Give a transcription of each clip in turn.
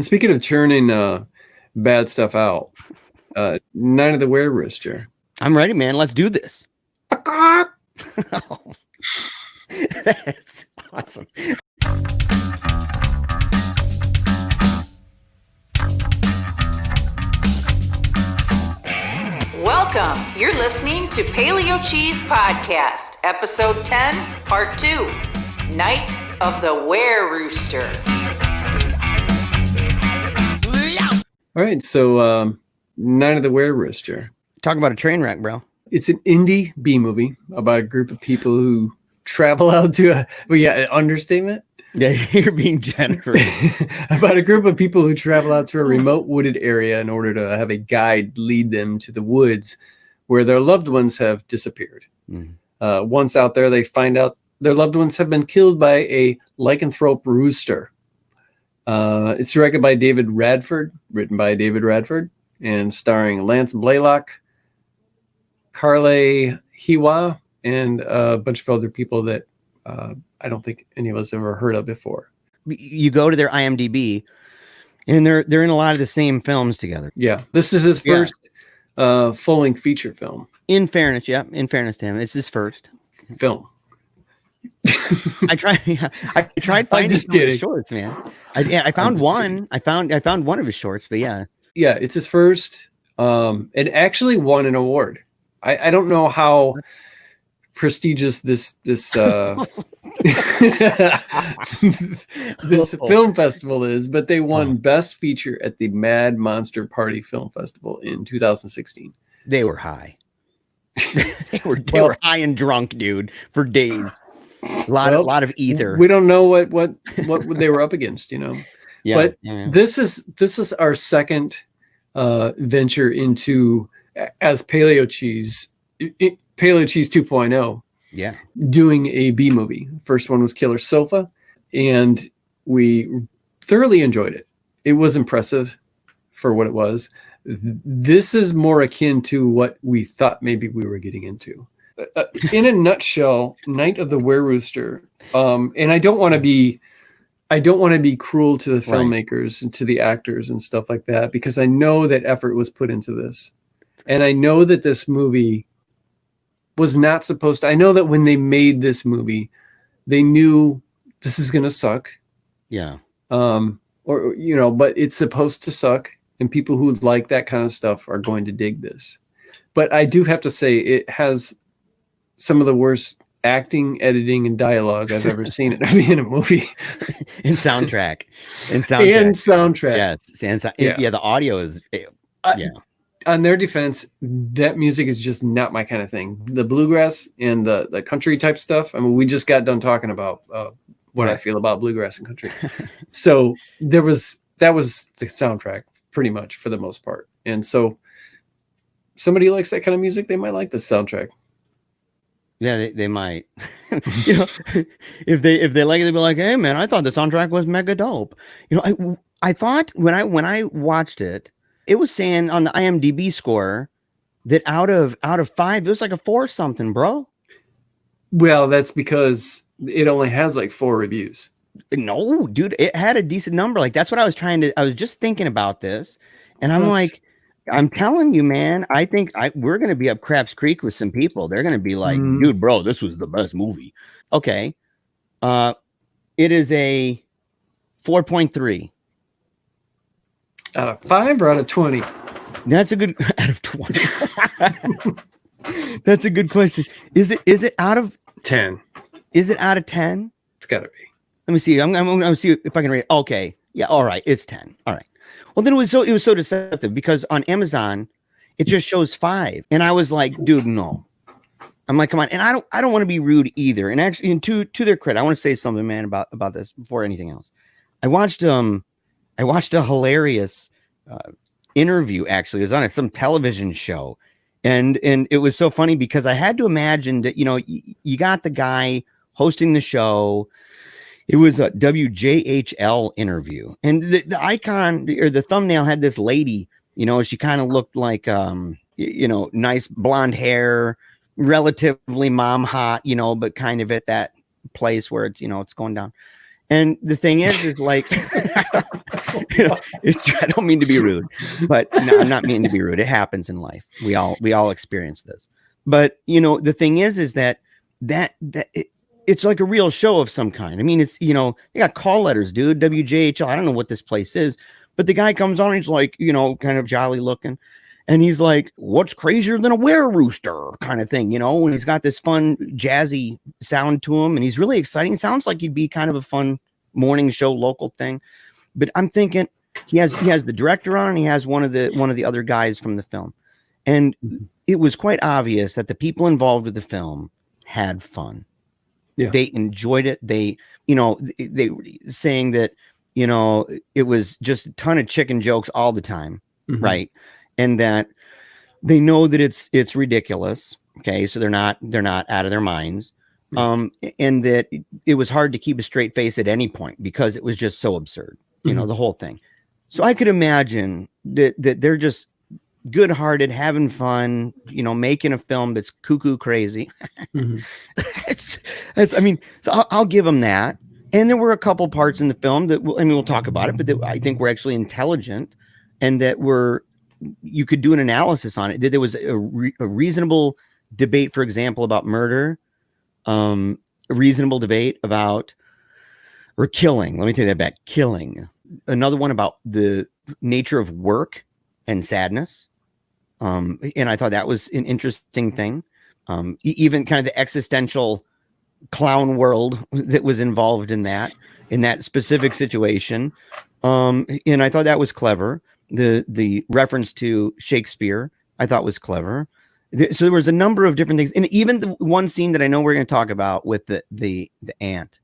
And speaking of churning bad stuff out, Night of the Wererooster. I'm ready, man. Let's do this. That's awesome. Welcome. You're listening to Paleo Cheeze Podcast, Episode 10, Part 2, Night of the Wererooster. All right, so Night of the Wererooster. Talk about a train wreck, bro. It's an indie B movie about a group of people who travel out to an understatement. Yeah, you're being generous. About a group of people who travel out to a remote wooded area in order to have a guide lead them to the woods where their loved ones have disappeared. Once out there, they find out their loved ones have been killed by a lycanthrope rooster. It's directed by David Radford, written by David Radford, and starring Lance Blaylock, Carly Hiwa, and a bunch of other people that I don't think any of us ever heard of before. You go to their IMDb, and they're in a lot of the same films together. Yeah, this is his first full-length feature film. In fairness, in fairness to him, it's his first film. I tried finding some shorts, man. I found one. I found one of his shorts, but yeah, it's his first. It actually won an award. I don't know how prestigious this this film festival is, but they won Best Feature at the Mad Monster Party Film Festival in 2016. They were high. they were high and drunk, dude, for days. A lot of ether. We don't know what they were up against, you know. But this is our second venture into, as Paleo Cheeze, Paleo Cheeze 2.0. Yeah, doing a B movie. First one was Killer Sofa, and we thoroughly enjoyed it. It was impressive for what it was. This is more akin to what we thought maybe we were getting into. In a nutshell, Night of the Wererooster. And I don't want to be cruel to the filmmakers and to the actors and stuff like that, because I know that effort was put into this, and I know that this movie was not supposed to. I know that when they made this movie, they knew this is going to suck. Yeah. Or, you know, but it's supposed to suck, and people who like that kind of stuff are going to dig this. But I do have to say, it has some of the worst acting, editing, and dialogue I've ever seen in a movie. And soundtrack. And soundtrack. Yes. The audio is. On their defense, that music is just not my kind of thing. The bluegrass and the country type stuff. I mean, we just got done talking about what I feel about bluegrass and country. So that was the soundtrack pretty much for the most part. And so somebody likes that kind of music, they might like the soundtrack. Yeah, they might. You know, if they like it, they'll be like, "Hey, man, I thought the soundtrack was mega dope." You know, I thought when I watched it, it was saying on the IMDb score that out of 5, it was like a 4 something, bro. Well, that's because it only has like 4 reviews. No, dude, it had a decent number. Like, that's what I was just thinking about this, and I'm like, I'm telling you, man, I think we're going to be up Craps Creek with some people. They're going to be like, dude, bro, this was the best movie. Okay. It is a 4.3. Out of 5 or out of 20? That's a good out of 20. That's a good question. Is it out of 10? Is it out of 10? It's got to be. Let me see. I'm going to see if I can rate. Okay. Yeah. All right. It's 10. All right. Well, then it was so deceptive, because on Amazon it just shows 5, and I was like, dude, no. I'm like, come on. And I don't want to be rude either. And actually, and to their credit, I want to say something, man, about this before anything else. I watched a hilarious interview. Actually, it was on some television show, and it was so funny because I had to imagine that, you know, you got the guy hosting the show. It was a WJHL interview, and the icon or the thumbnail had this lady. You know, she kind of looked like you know, nice blonde hair, relatively mom hot, you know, but kind of at that place where it's, you know, it's going down. And the thing is like, I don't mean to be rude, but no, I'm not meaning to be rude. It happens in life. We all experience this. But the thing is that it's like a real show of some kind. I mean, it's they got call letters, dude. WJHL. I don't know what this place is, but the guy comes on. And he's like, kind of jolly looking. And he's like, what's crazier than a Wererooster kind of thing, and he's got this fun jazzy sound to him, and he's really exciting. It sounds like he'd be kind of a fun morning show local thing. But I'm thinking he has the director on, and he has one of the other guys from the film. And it was quite obvious that the people involved with the film had fun. Yeah. They enjoyed it. They saying that, it was just a ton of chicken jokes all the time. Mm-hmm. Right. And that they know that it's ridiculous. Okay. So they're not out of their minds. And that it was hard to keep a straight face at any point because it was just so absurd, the whole thing. So I could imagine that they're just good-hearted, having fun, making a film that's cuckoo crazy. Mm-hmm. So I'll give them that. And there were a couple parts in the film that we'll talk about it, but that I think were actually intelligent and that you could do an analysis on it. That there was a reasonable debate, for example, about murder, a reasonable debate about or killing. Let me take that back. Killing. Another one about the nature of work and sadness. And I thought that was an interesting thing. Even kind of the existential clown world that was involved in that specific situation. And I thought that was clever. The reference to Shakespeare, I thought was clever. So there was a number of different things. And even the one scene that I know we're going to talk about with the aunt,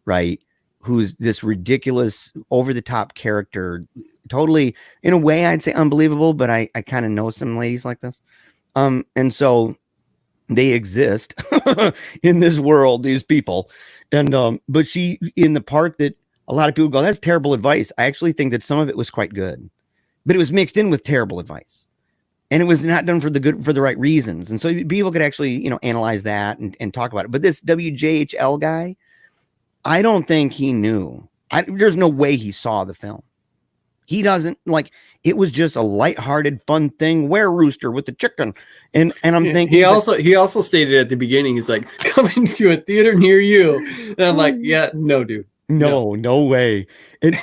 right? Who's this ridiculous, over the top character, totally, in a way, I'd say unbelievable, but I kind of know some ladies like this. And so they exist in this world, these people. And, but she, in the part that a lot of people go, that's terrible advice. I actually think that some of it was quite good, but it was mixed in with terrible advice. And it was not done for the right reasons. And so people could actually, analyze that and talk about it. But this WJHL guy, I don't think he knew. There's no way he saw the film. He doesn't it was just a lighthearted, fun thing. Wererooster with the chicken. And I'm thinking he also stated at the beginning, he's like, coming to a theater near you. And I'm like, yeah, no, dude. No way. And,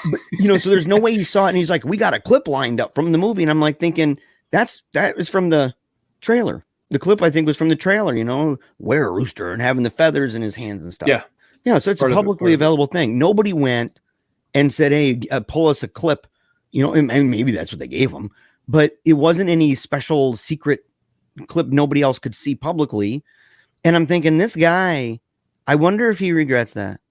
so there's no way he saw it. And he's like, we got a clip lined up from the movie. And I'm like thinking, that was from the trailer. The clip, I think, was from the trailer, Wererooster and having the feathers in his hands and stuff. Yeah. So it's a publicly available thing. Nobody went and said, hey, pull us a clip, and maybe that's what they gave him, but it wasn't any special secret clip nobody else could see publicly. And I'm thinking, this guy, I wonder if he regrets that.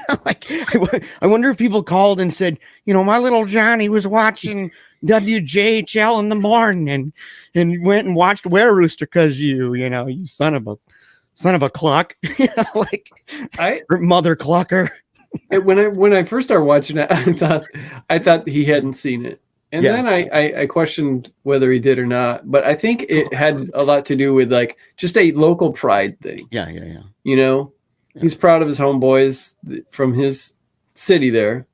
I wonder if people called and said, my little Johnny was watching WJHL in the morning and went and watched Wererooster because you son of a cluck, or mother clucker. When I first started watching it, I thought he hadn't seen it, and then I questioned whether he did or not. But I think it had a lot to do with just a local pride thing. Yeah. He's proud of his homeboys from his city there.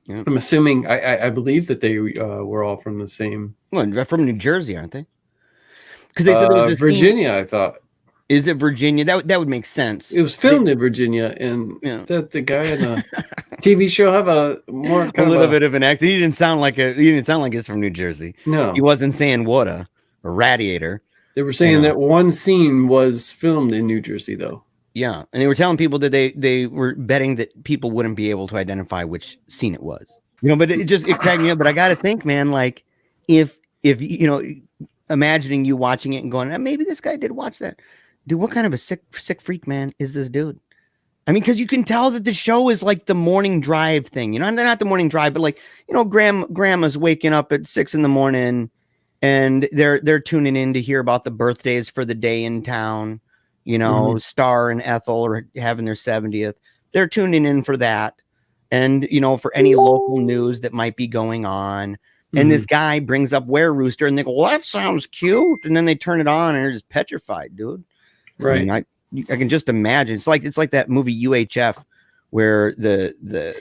Yeah. I'm assuming. I believe that they were all from the same. Well, they're from New Jersey, aren't they? Because they said there was Virginia. I thought. Is it Virginia? That would make sense. It was filmed in Virginia, and the guy in the TV show have a little bit of an accent. He didn't sound like he's from New Jersey. No, he wasn't saying water or radiator. They were saying that one scene was filmed in New Jersey, though. Yeah, and they were telling people that they were betting that people wouldn't be able to identify which scene it was. But it cracked me up. But I got to think, man, if imagining you watching it and going, maybe this guy did watch that. Dude, what kind of a sick freak, man, is this dude? I mean, because you can tell that the show is like the morning drive thing, and they're not the morning drive, but grandma's waking up at 6 a.m. and they're tuning in to hear about the birthdays for the day in town. Star and Ethel are having their 70th. They're tuning in for that, and for any local news that might be going on. And this guy brings up Wererooster, and they go, "Well, that sounds cute," and then they turn it on, and they're just petrified, dude. Right. I can just imagine. It's like that movie UHF where the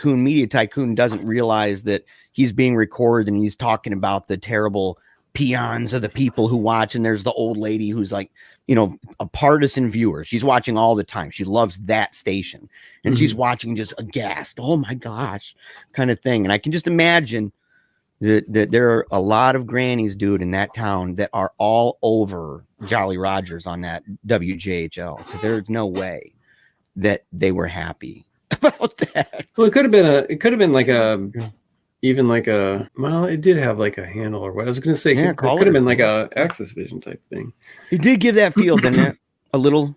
media tycoon doesn't realize that he's being recorded and he's talking about the terrible peons of the people who watch. And there's the old lady who's like, you know, a partisan viewer. She's watching all the time. She loves that station and she's watching just aghast. Oh my gosh, kind of thing. And I can just imagine that there are a lot of grannies, dude, in that town that are all over Jolly Rogers on that WJHL, because there's no way that they were happy about that. Well, it could have been like a even like a, well, it did have like a handle or what I was going to say. Yeah, it could have been like a Access Vision type thing. It did give that feel, didn't it? A little,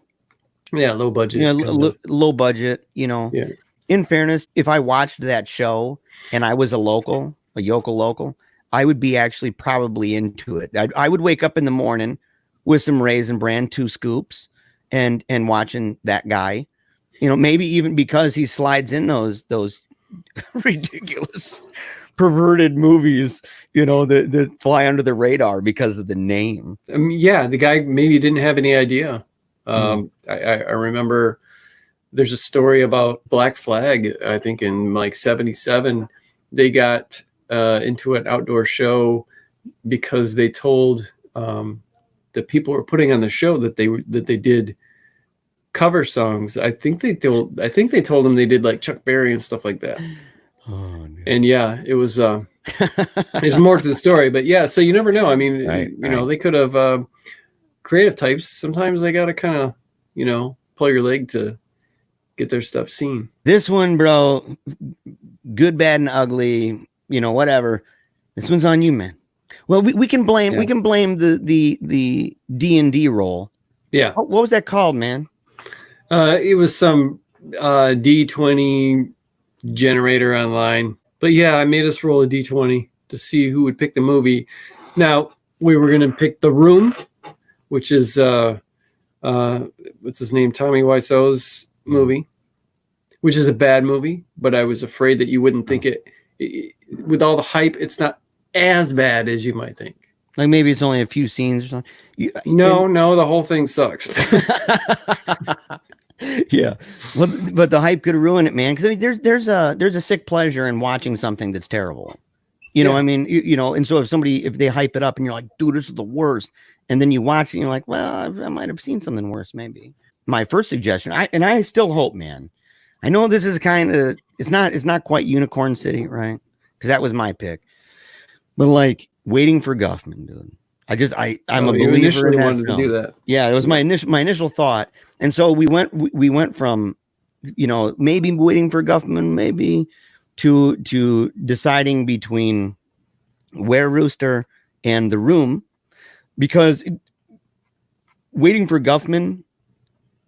low budget. Yeah, low budget. You know. Yeah. In fairness, if I watched that show and I was a yokel local, I would be actually probably into it. I would wake up in the morning with some Raisin Bran, 2 scoops, and watching that guy. You know, maybe even because he slides in those ridiculous, perverted movies, you know, that fly under the radar because of the name. Yeah, the guy maybe didn't have any idea. I remember there's a story about Black Flag. I think in like 1977, they got into an outdoor show because they told the people who were putting on the show that they did cover songs. I think they told them they did like Chuck Berry and stuff like that. Oh, no. And yeah, it was there's more to the story, but yeah, so you never know. I mean, you know, they could have creative types. Sometimes they got to kind of, you know, pull your leg to get their stuff seen. This one, bro, good, bad, and ugly, you know, whatever. This one's on you, man. Well, we can blame the D&D role. Yeah. What was that called, man? It was some D20 generator online. But yeah, I made us roll a D20 to see who would pick the movie. Now, we were going to pick The Room, which is what's his name? Tommy Wiseau's movie, which is a bad movie, but I was afraid that you wouldn't think it with all the hype, it's not as bad as you might think. Like maybe it's only a few scenes or something. No, the whole thing sucks. Yeah, well, but the hype could ruin it, man. Because I mean, there's a sick pleasure in watching something that's terrible. You know, I mean, you know, and so if they hype it up and you're like, dude, this is the worst, and then you watch it and you're like, well, I might have seen something worse, maybe. My first suggestion, I still hope, man. I know this is kind of it's not quite Unicorn City, right? Because that was my pick, but like Waiting for Guffman, dude. I'm a believer in that film. To do that. Yeah, it was my initial thought, and so we went from, you know, maybe Waiting for Guffman, maybe to deciding between Wererooster and The Room, because Waiting for Guffman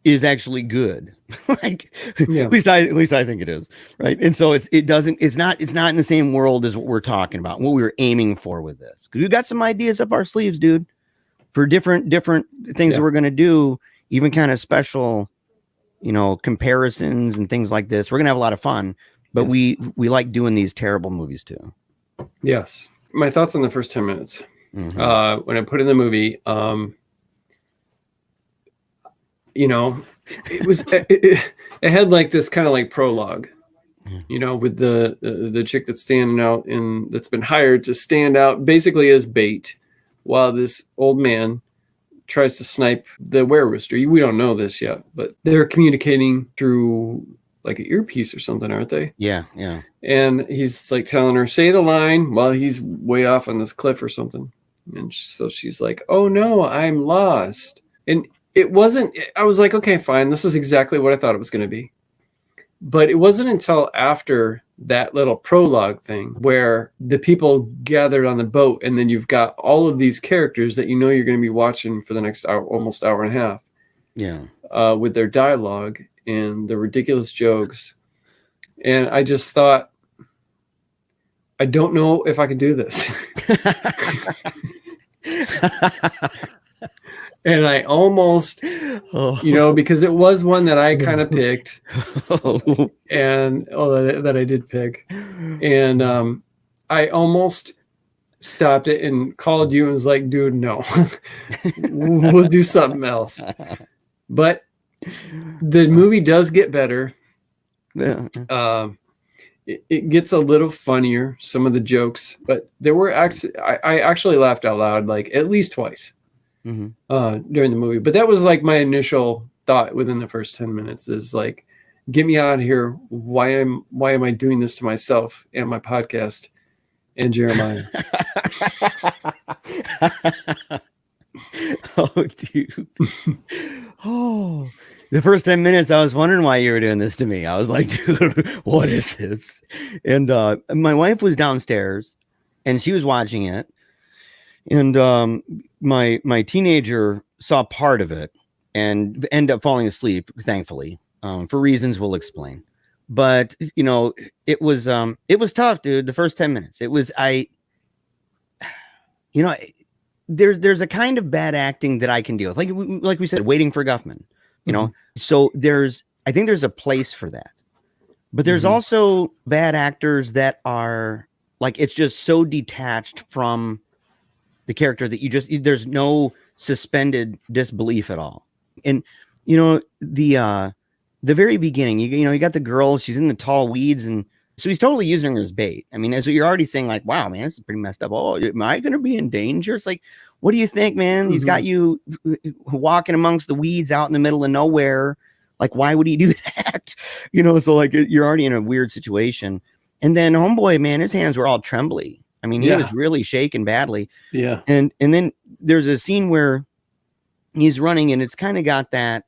is actually good. Like, yeah. at least I think it is, right? And so it's not in the same world as what we're talking about, what we were aiming for with this. Because we got some ideas up our sleeves, dude, for different things that we're gonna do, even kind of special, you know, comparisons and things like this. We're gonna have a lot of fun, but we like doing these terrible movies too. Yes. My thoughts on the first 10 minutes. Mm-hmm. When I put in the movie, you know, it had like this kind of like prologue, you know, with the chick that's standing out that's been hired to stand out basically as bait while this old man tries to snipe the Wererooster. We don't know this yet, but they're communicating through like an earpiece or something, aren't they? Yeah. And he's like telling her, say the line while he's way off on this cliff or something. And so she's like, oh no, I'm lost. And it wasn't, I was like, okay, fine. This is exactly what I thought it was going to be. But it wasn't until after that little prologue thing where the people gathered on the boat, and then you've got all of these characters that you know you're going to be watching for the next hour, almost hour and a half. Yeah. With their dialogue and the ridiculous jokes. And I just thought, I don't know if I can do this. And I almost, you know, because it was one that I kind of picked, and that I did pick, and I almost stopped it and called you and was like, dude, no, we'll do something else. But the movie does get better. Yeah. it gets a little funnier, some of the jokes, but there were I actually laughed out loud like at least twice during the movie. But that was like my initial thought within the first 10 minutes is like, get me out of here. Why am I doing this to myself and my podcast and Jeremiah? Oh, dude. Oh, the first 10 minutes, I was wondering why you were doing this to me. I was like, dude, what is this? And my wife was downstairs and she was watching it. And my teenager saw part of it and ended up falling asleep, thankfully, for reasons we'll explain. But, you know, it was tough, dude. The first 10 minutes, there's a kind of bad acting that I can deal with. Like we said, waiting for Guffman, you know? So I think there's a place for that, but there's also bad actors that are like, it's just so detached from the character that there's no suspended disbelief at all. And, you know, the very beginning, you got the girl, she's in the tall weeds, and so he's totally using her as bait. I mean, as you're already saying, like, wow, man, this is pretty messed up. Oh, am I going to be in danger? It's like, what do you think, man? He's got you walking amongst the weeds out in the middle of nowhere. Like, why would he do that? You know, so like you're already in a weird situation. And then homeboy, man, his hands were all trembly. I mean, he was really shaking badly. Yeah. And then there's a scene where he's running and it's kind of got that.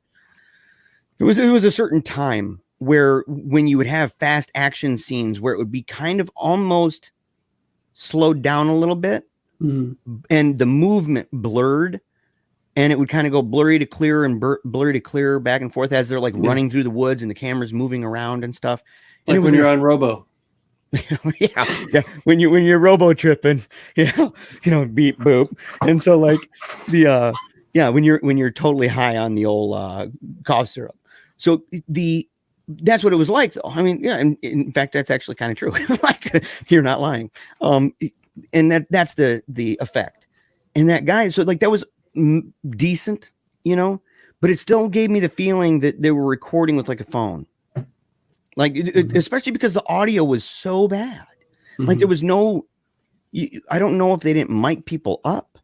It was a certain time where when you would have fast action scenes where it would be kind of almost slowed down a little bit and the movement blurred and it would kind of go blurry to clear and blurry to clear back and forth as they're like running through the woods and the camera's moving around and stuff. And like when you're on Robo. yeah. When you're Robo tripping, beep boop. And so like when you're totally high on the old cough syrup. So that's what it was like, though. I mean, yeah, and in fact, that's actually kind of true. Like, you're not lying. And that's the effect. And that guy, so like that was decent, you know, but it still gave me the feeling that they were recording with like a phone, like especially because the audio was so bad. Like there was no, I don't know if they didn't mic people up,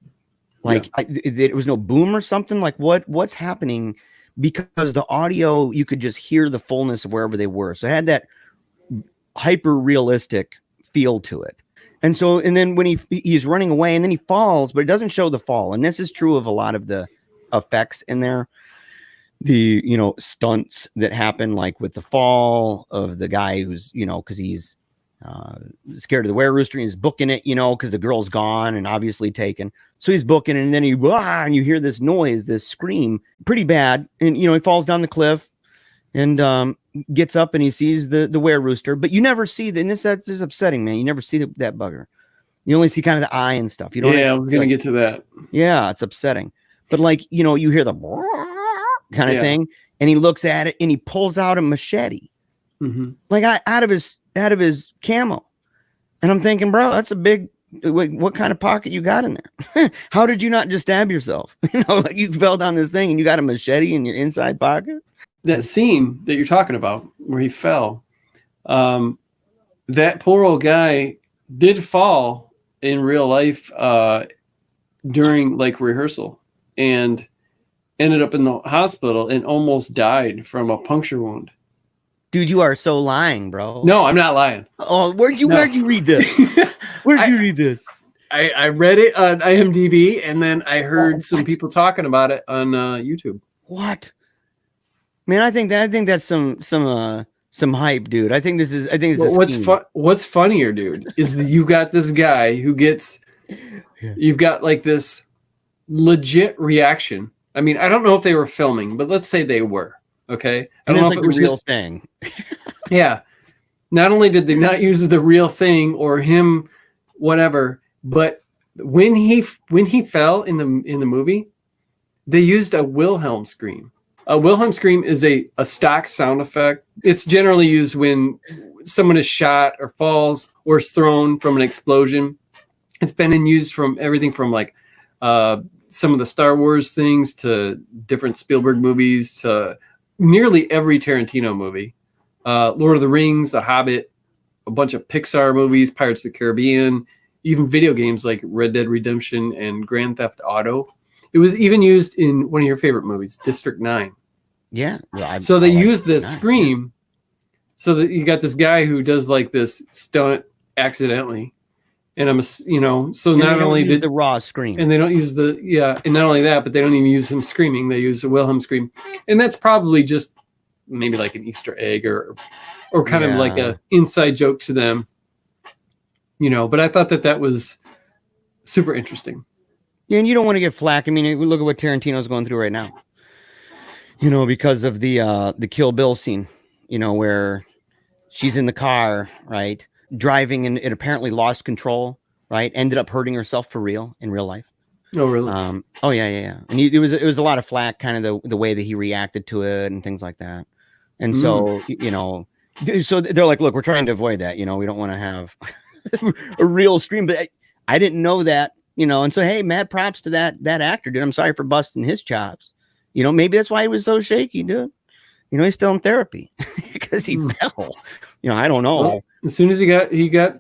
like there was no boom or something. Like what's happening? Because the audio, you could just hear the fullness of wherever they were. So it had that hyper realistic feel to it. And so, and then when he's running away and then he falls, but it doesn't show the fall. And this is true of a lot of the effects in there. The, stunts that happen, like with the fall of the guy who's, because he's scared of the Wererooster and he's booking it, because the girl's gone and obviously taken. So he's booking it and then and you hear this noise, this scream, pretty bad. And, he falls down the cliff and gets up and he sees the Wererooster, but you never see and that's upsetting, man. You never see that bugger. You only see kind of the eye and stuff. You don't. Yeah, I was going to get to that. Yeah, it's upsetting. But like, you hear the kind of thing and he looks at it and he pulls out a machete, like out of his camo. And I'm thinking, bro, that's a big, what kind of pocket you got in there? How did you not just stab yourself? Like you fell down this thing and you got a machete in your inside pocket. That scene that you're talking about where he fell, that poor old guy did fall in real life during like rehearsal and ended up in the hospital and almost died from a puncture wound. Dude, you are so lying, bro. No, I'm not lying. Oh, where'd you read this? Where'd you read this? I read it on IMDb and then I heard some people talking about it on YouTube. What? Man, I think that's some hype, dude. I think what's funnier, dude, is that you got this guy who gets you've got like this legit reaction. I mean, I don't know if they were filming, but let's say they were. Okay, I don't know if it was a real thing. Yeah. Not only did they not use the real thing or him, whatever, but when he fell in the movie, they used a Wilhelm scream. A Wilhelm scream is a stock sound effect. It's generally used when someone is shot or falls or is thrown from an explosion. It's been used from everything from like some of the Star Wars things to different Spielberg movies to nearly every Tarantino movie. Lord of the Rings, The Hobbit, a bunch of Pixar movies, Pirates of the Caribbean, even video games like Red Dead Redemption and Grand Theft Auto. It was even used in one of your favorite movies, District 9. Yeah. Well, so they used the 9, scream, so that you got this guy who does like this stunt accidentally. And so not only did the raw scream, and they don't use and not only that, but they don't even use him screaming. They use the Wilhelm scream, and that's probably just maybe like an Easter egg or kind of like a inside joke to them, But I thought that was super interesting. Yeah, and you don't want to get flack. I mean, look at what Tarantino's going through right now. Because of the Kill Bill scene, where she's in the car, right? Driving and it apparently lost control, right? Ended up hurting herself for real in real life. Oh, really? Oh, yeah. And it was a lot of flack, kind of the way that he reacted to it and things like that. And so, so they're like, look, we're trying to avoid that. We don't want to have a real scream, but I didn't know that, and so, hey, mad props to that actor, dude. I'm sorry for busting his chops. Maybe that's why he was so shaky, dude. He's still in therapy because he fell. I don't know. Well, as soon as he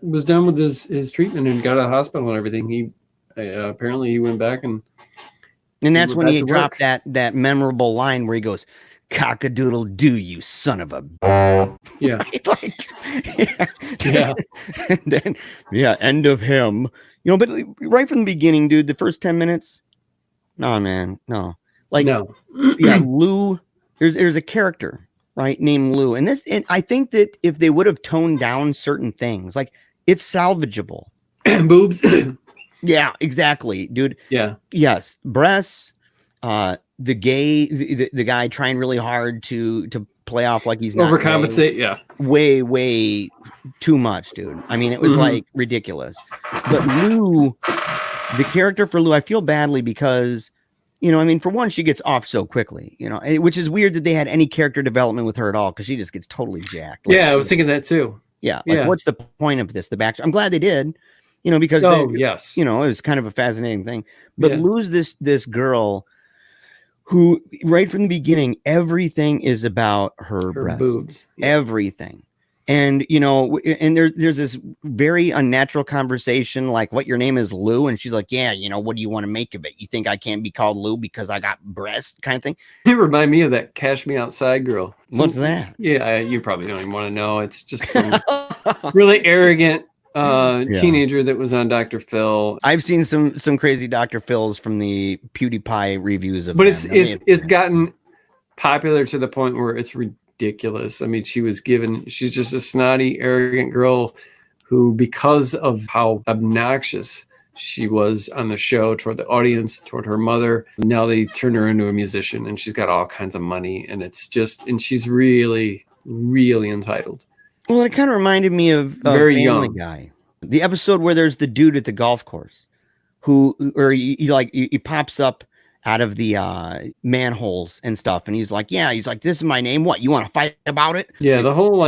was done with his treatment and got out of the hospital and everything, he apparently he went back and that's when he dropped that memorable line where he goes, "Cock-a-doodle doo, you son of a." Yeah. Yeah. And then end of him. But right from the beginning, dude, the first 10 minutes. No, man, no. No. Lou. There's a character, right, named Lou, and I think that if they would have toned down certain things, like it's salvageable. Boobs. Yeah, exactly, dude. Yeah. Yes, breasts. The guy trying really hard to play off like he's not overcompensate. gay. Yeah. Way too much, dude. I mean, it was like ridiculous. But Lou, the character for Lou, I feel badly because. For one, she gets off so quickly, which is weird that they had any character development with her at all because she just gets totally jacked. Yeah, I was thinking that too. Yeah. What's the point of this? The back. I'm glad they did, because yes. It was kind of a fascinating thing. But Lou's this girl who right from the beginning, everything is about her breasts. Boobs. Yeah. Everything. And, and there's this very unnatural conversation, like what your name is Lou. And she's like, yeah, what do you want to make of it? You think I can't be called Lou because I got breasts kind of thing? It remind me of that Cash Me Outside girl. What's that? Yeah, you probably don't even want to know. It's just some really arrogant teenager that was on Dr. Phil. I've seen some crazy Dr. Phils from the PewDiePie reviews of but it's gotten popular to the point where it's ridiculous. I mean, she's just a snotty, arrogant girl who, because of how obnoxious she was on the show toward the audience, toward her mother, now they turn her into a musician and she's got all kinds of money and she's really, really entitled. Well, it kind of reminded me of Very Family young. Guy, the episode where there's the dude at the golf course he pops up out of the manholes and stuff. And he's like, this is my name. What, you want to fight about it? Yeah, the whole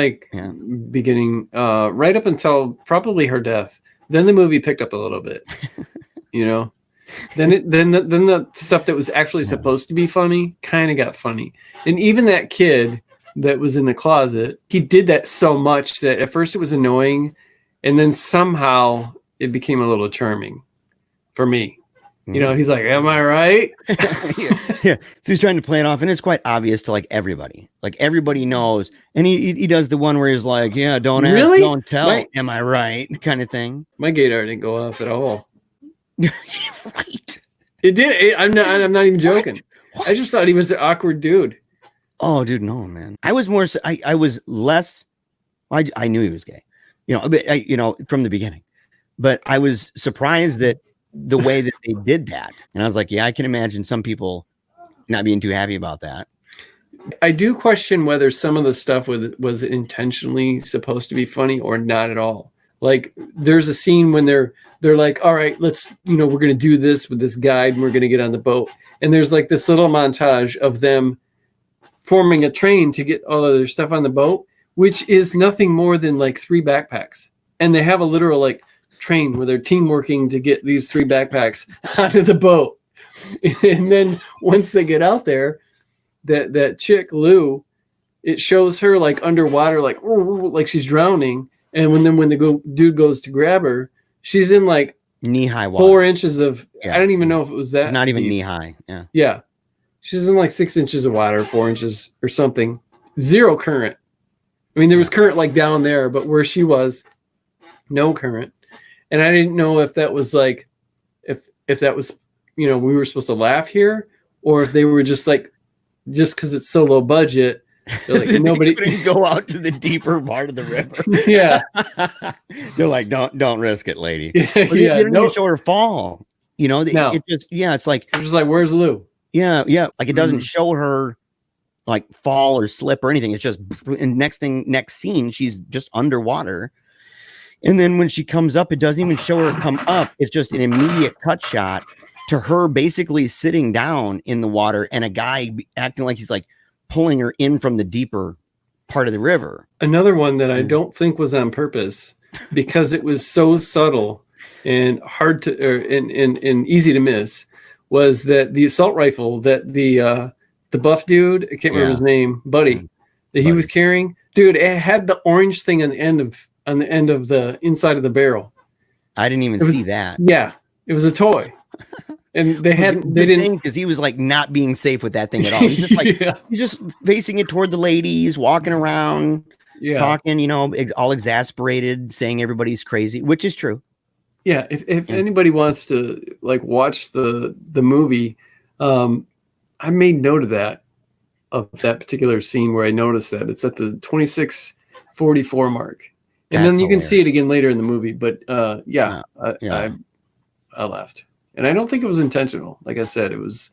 beginning, right up until probably her death. Then the movie picked up a little bit, Then the stuff that was actually supposed to be funny kind of got funny. And even that kid that was in the closet, he did that so much that at first it was annoying. And then somehow it became a little charming for me. He's like, am I right? Yeah. So he's trying to play it off, and it's quite obvious to everybody. Everybody knows. And he does the one where he's like, yeah, don't ask, really? Don't tell. Am I right? Kind of thing. My Gaydar didn't go off at all. Right. It did. I'm not even joking. What? I just thought he was an awkward dude. Oh, dude, no, man. I was more. I was less. I knew he was gay, from the beginning, but I was surprised that the way that they did that. And I was like, yeah, I can imagine some people not being too happy about that. I do question whether some of the stuff was intentionally supposed to be funny or not at all. Like there's a scene when they're like, all right, let's, we're going to do this with this guide and we're going to get on the boat. And there's like this little montage of them forming a train to get all of their stuff on the boat, which is nothing more than like 3 backpacks. And they have a literal train where they're team working to get these 3 backpacks onto the boat. And then once they get out there, that chick Lou, it shows her underwater, like she's drowning, And when the dude goes to grab her, she's in like knee-high water. 4 inches of, Yeah. I don't even know if it was that. Not even deep. knee-high. Yeah. Yeah. She's in like 6 inches of water, 4 inches or something. Zero current. I mean, there was current like down there, but where she was, no current. And I didn't know if that was like, if that was, we were supposed to laugh here, or if they were just like, just because it's so low budget, they're like, nobody couldn't go out to the deeper part of the river. Yeah. They're like, don't risk it, lady. Yeah, They didn't even show her fall. No. It just, it's like, I'm just like, where's Lou? Yeah. Like it doesn't show her like fall or slip or anything. It's just, and next scene, she's just underwater. And then when she comes up, it doesn't even show her come up. It's just an immediate cut shot to her basically sitting down in the water and a guy acting like he's like pulling her in from the deeper part of the river. Another one that I don't think was on purpose because it was so subtle and hard to, and easy to miss, was that the assault rifle that the buff dude, I can't remember his name, Buddy, that he was carrying. Dude, it had the orange thing on the end of the inside of the barrel. I didn't even see that. Yeah, it was a toy. And they didn't, because he was like not being safe with that thing at all. He's just like, he's just facing it toward the ladies, walking around, talking, all exasperated, saying everybody's crazy, which is true. Yeah. If anybody wants to like watch the movie, I made note of that particular scene where I noticed that it's at the 26:44 mark. And then you can see it again later in the movie. But I laughed. And I don't think it was intentional. Like I said, it was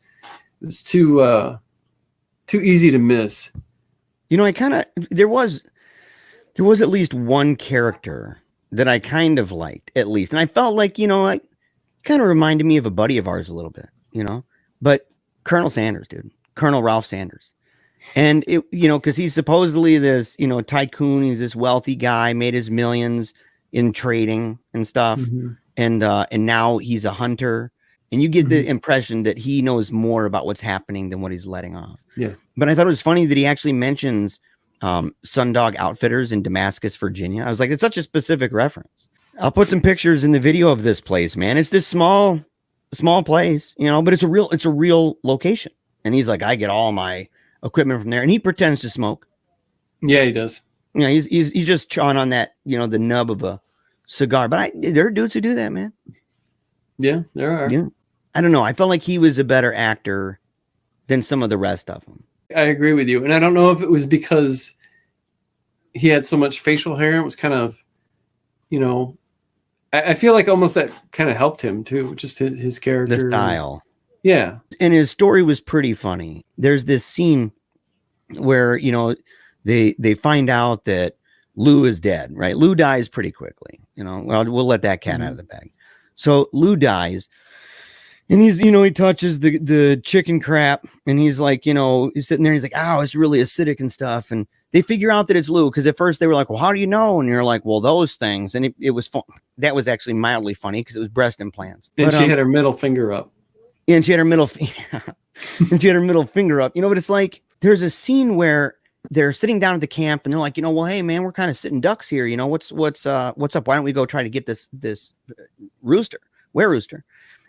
too easy to miss. There was at least one character that I kind of liked, at least. And I felt like, I kind of reminded me of a buddy of ours a little bit, but Colonel Sanders, dude, Colonel Ralph Sanders. And it, because he's supposedly this, tycoon, he's this wealthy guy, made his millions in trading and stuff. Mm-hmm. And now he's a hunter. And you get the impression that he knows more about what's happening than what he's letting off. Yeah. But I thought it was funny that he actually mentions Sundog Outfitters in Damascus, Virginia. I was like, it's such a specific reference. I'll put some pictures in the video of this place, man. It's this small place, but it's a real location. And he's like, I get all my equipment from there. And he pretends to smoke. Yeah, he does. He's just chawing on that, the nub of a cigar. But there are dudes who do that, man. Yeah, there are. Yeah. I don't know. I felt like he was a better actor than some of the rest of them. I agree with you. And I don't know if it was because he had so much facial hair. It was kind of, I feel like almost that kind of helped him too. Just his character. The style. Yeah. And his story was pretty funny. There's this scene where, they find out that Lou is dead, right? Lou dies pretty quickly. Well, we'll let that cat out of the bag. So Lou dies. And he's, he touches the chicken crap and he's like, he's sitting there. And he's like, oh, it's really acidic and stuff. And they figure out that it's Lou. Cause at first they were like, well, how do you know? And you're like, well, those things. And it was fun. That was actually mildly funny because it was breast implants. And she had her middle finger up. And she had her middle, finger up, but it's like, there's a scene where they're sitting down at the camp and they're like, well, hey man, we're kind of sitting ducks here. What's up? Why don't we go try to get this Wererooster?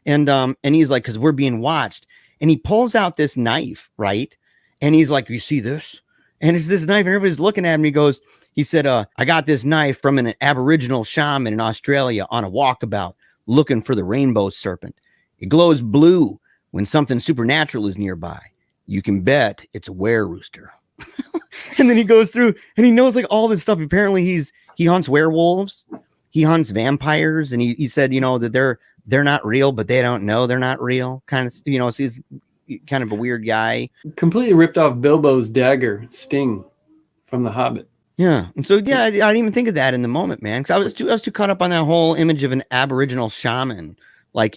And he's like, cause we're being watched. And he pulls out this knife, right? And he's like, you see this? And it's this knife and everybody's looking at him. He said, I got this knife from an Aboriginal shaman in Australia on a walkabout looking for the rainbow serpent. It glows blue when something supernatural is nearby. You can bet it's a Wererooster. And then he goes through and he knows like all this stuff. Apparently he hunts werewolves. He hunts vampires. And he said, that they're not real, but they don't know they're not real. Kind of, so he's kind of a weird guy. Completely ripped off Bilbo's dagger, Sting, from The Hobbit. Yeah. And so, I didn't even think of that in the moment, man. Because I was too caught up on that whole image of an Aboriginal shaman,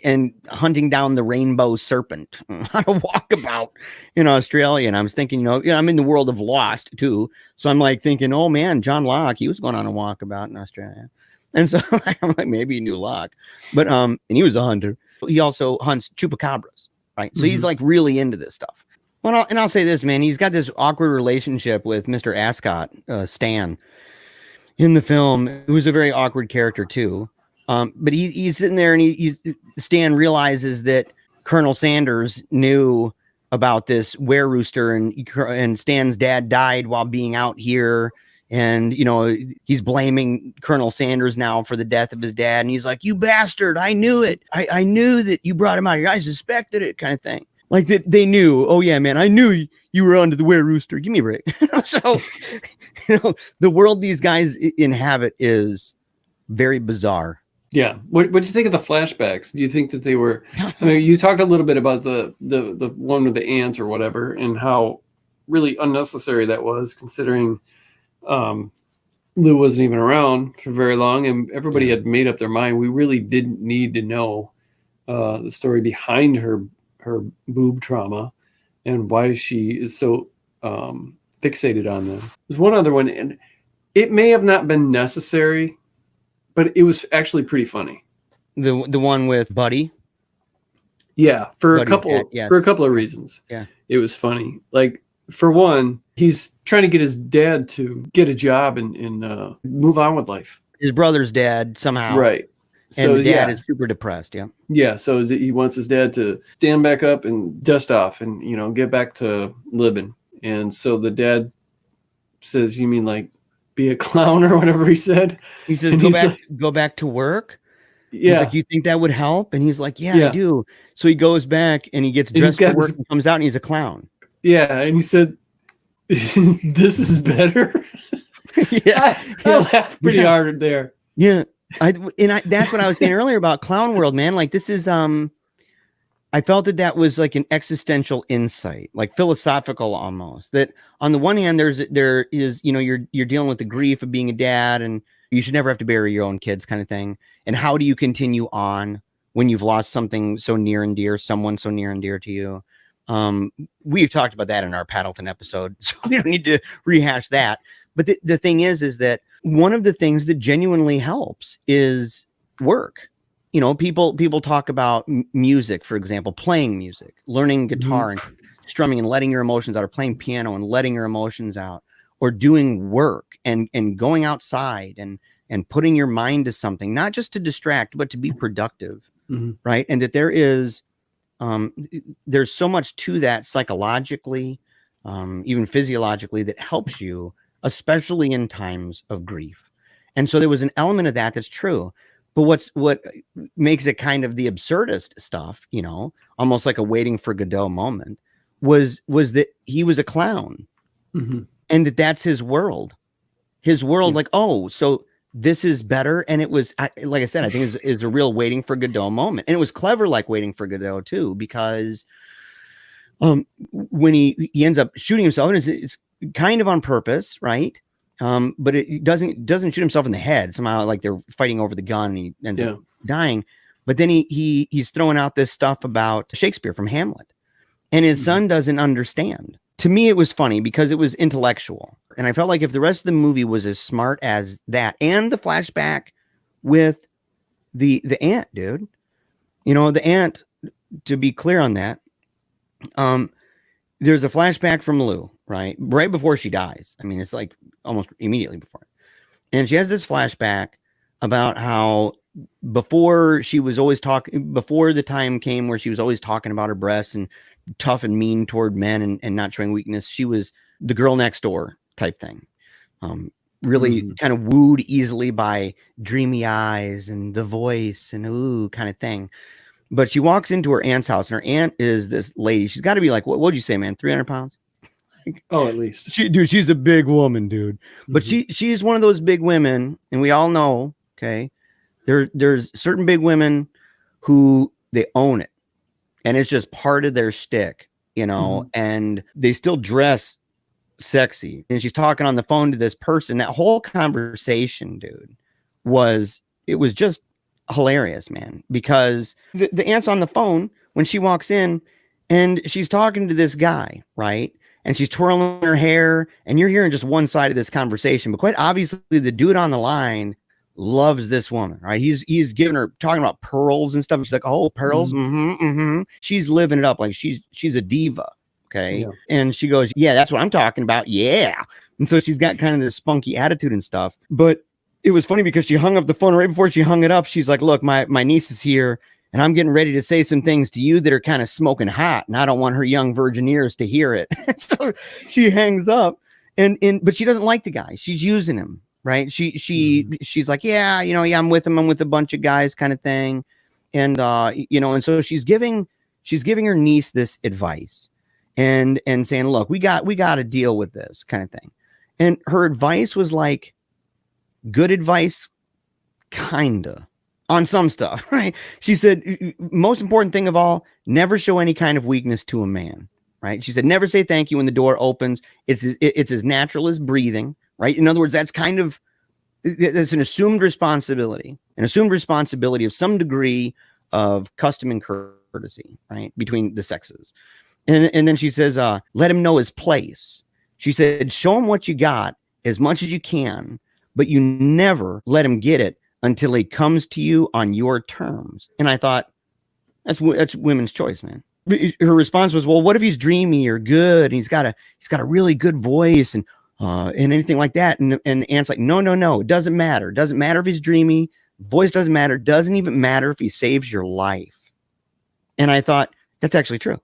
and hunting down the rainbow serpent on a walkabout in Australia. And I was thinking, I'm in the world of Lost too. So I'm like thinking, oh man, John Locke, he was going on a walkabout in Australia. And so I'm like, maybe he knew Locke, but, and he was a hunter. He also hunts chupacabras, right? So he's like really into this stuff. Well, I'll say this, man, he's got this awkward relationship with Mr. Ascot, Stan. in the film, who's a very awkward character too. But he's sitting there, and Stan realizes that Colonel Sanders knew about this Wererooster, and Stan's dad died while being out here. And, you know, he's blaming Colonel Sanders now for the death of his dad. And he's like, you bastard, I knew it. I knew that you brought him out here. I suspected it, kind of thing. Like that they knew, oh yeah, man, I knew you were onto the Wererooster. Give me a break. So, you know, the world these guys inhabit is very bizarre. Yeah. What do you think of the flashbacks? Do you think that they were, I mean, you talked a little bit about the one with the ants or whatever, and how really unnecessary that was, considering Lou wasn't even around for very long, and everybody had made up their mind. We really didn't need to know the story behind her boob trauma and why she is so fixated on them. There's one other one, and it may have not been necessary, but it was actually pretty funny. The one with Buddy. Yeah, for Buddy, a couple of reasons. Yeah, it was funny. Like, for one, he's trying to get his dad to get a job and move on with life. His brother's dad somehow, right? And the dad is super depressed. Yeah. Yeah. So he wants his dad to stand back up and dust off and, you know, get back to living. And so the dad says, you mean like be a clown or whatever he said? He says, go back to work. Yeah. He's like, you think that would help? And he's like, yeah, I do. So he goes back and he gets dressed for work and comes out and he's a clown. Yeah. And he said, this is better. Yeah. I laughed pretty hard there. Yeah. That's what I was saying earlier about Clown World, man. Like, this is I felt that was like an existential insight, like philosophical almost. That on the one hand, there is, you know, you're dealing with the grief of being a dad, and you should never have to bury your own kids, kind of thing. And how do you continue on when you've lost something so near and dear, someone so near and dear to you? We've talked about that in our Paddleton episode, so we don't need to rehash that. But the thing is that one of the things that genuinely helps is work. You know, people talk about music, for example, playing music, learning guitar and strumming and letting your emotions out, or playing piano and letting your emotions out, or doing work and going outside and putting your mind to something, not just to distract, but to be productive. Right. And that there's so much to that psychologically, even physiologically, that helps you, especially in times of grief. And so there was an element of that that's true. But what makes it kind of the absurdist stuff, you know, almost like a Waiting for Godot moment, was that he was a clown, and that's his world. Like, oh, so this is better. And it was, like I said, I think it's a real Waiting for Godot moment. And it was clever, like Waiting for Godot too, because when he ends up shooting himself, and it's kind of on purpose, right? But it doesn't shoot himself in the head somehow, like they're fighting over the gun and he ends up dying. But then he's throwing out this stuff about Shakespeare from Hamlet, and his son doesn't understand. To me, it was funny because it was intellectual, and I felt like if the rest of the movie was as smart as that, and the flashback with the ant, dude, you know, the ant. To be clear on that, there's a flashback from Lou, right before she dies. I mean, it's like almost immediately before. And she has this flashback about how before the time came where she was always talking about her breasts and tough and mean toward men and not showing weakness. She was the girl next door type thing. Really kind of wooed easily by dreamy eyes and the voice and ooh kind of thing. But she walks into her aunt's house, and her aunt is this lady. She's got to be like, what'd you say, man? 300 pounds? Oh, at least. She's a big woman, dude. But she's one of those big women, and we all know, okay, there's certain big women who they own it, and it's just part of their shtick, you know, and they still dress sexy. And she's talking on the phone to this person. That whole conversation, dude, was just hilarious, man, because the aunt's on the phone when she walks in, and she's talking to this guy, right? And she's twirling her hair, and you're hearing just one side of this conversation, but quite obviously the dude on the line loves this woman, right? He's giving her, talking about pearls and stuff. She's like, oh, pearls. She's living it up. Like she's a diva. Okay. Yeah. And she goes, yeah, that's what I'm talking about. Yeah. And so she's got kind of this spunky attitude and stuff, but it was funny because she hung up the phone. Right before she hung it up, she's like, look, my niece is here and I'm getting ready to say some things to you that are kind of smoking hot. And I don't want her young virgin ears to hear it. So she hangs up but she doesn't like the guy. She's using him, right? She's like, yeah, I'm with him. I'm with a bunch of guys kind of thing. And, and so she's giving her niece this advice and saying, look, we got to deal with this kind of thing. And her advice was like good advice, kinda, on some stuff, right? She said, most important thing of all, never show any kind of weakness to a man, right? She said, never say thank you when the door opens. It's as natural as breathing, right? In other words, it's an assumed responsibility of some degree of custom and courtesy, right? Between the sexes. And then she says, let him know his place. She said, show him what you got as much as you can, but you never let him get it until he comes to you on your terms. And I thought, that's women's choice, man. Her response was, well, what if he's dreamy or good? And he's got a really good voice and anything like that. And the aunt's like, no, it doesn't matter. It doesn't matter if he's dreamy. Voice doesn't matter. It doesn't even matter if he saves your life. And I thought, that's actually true.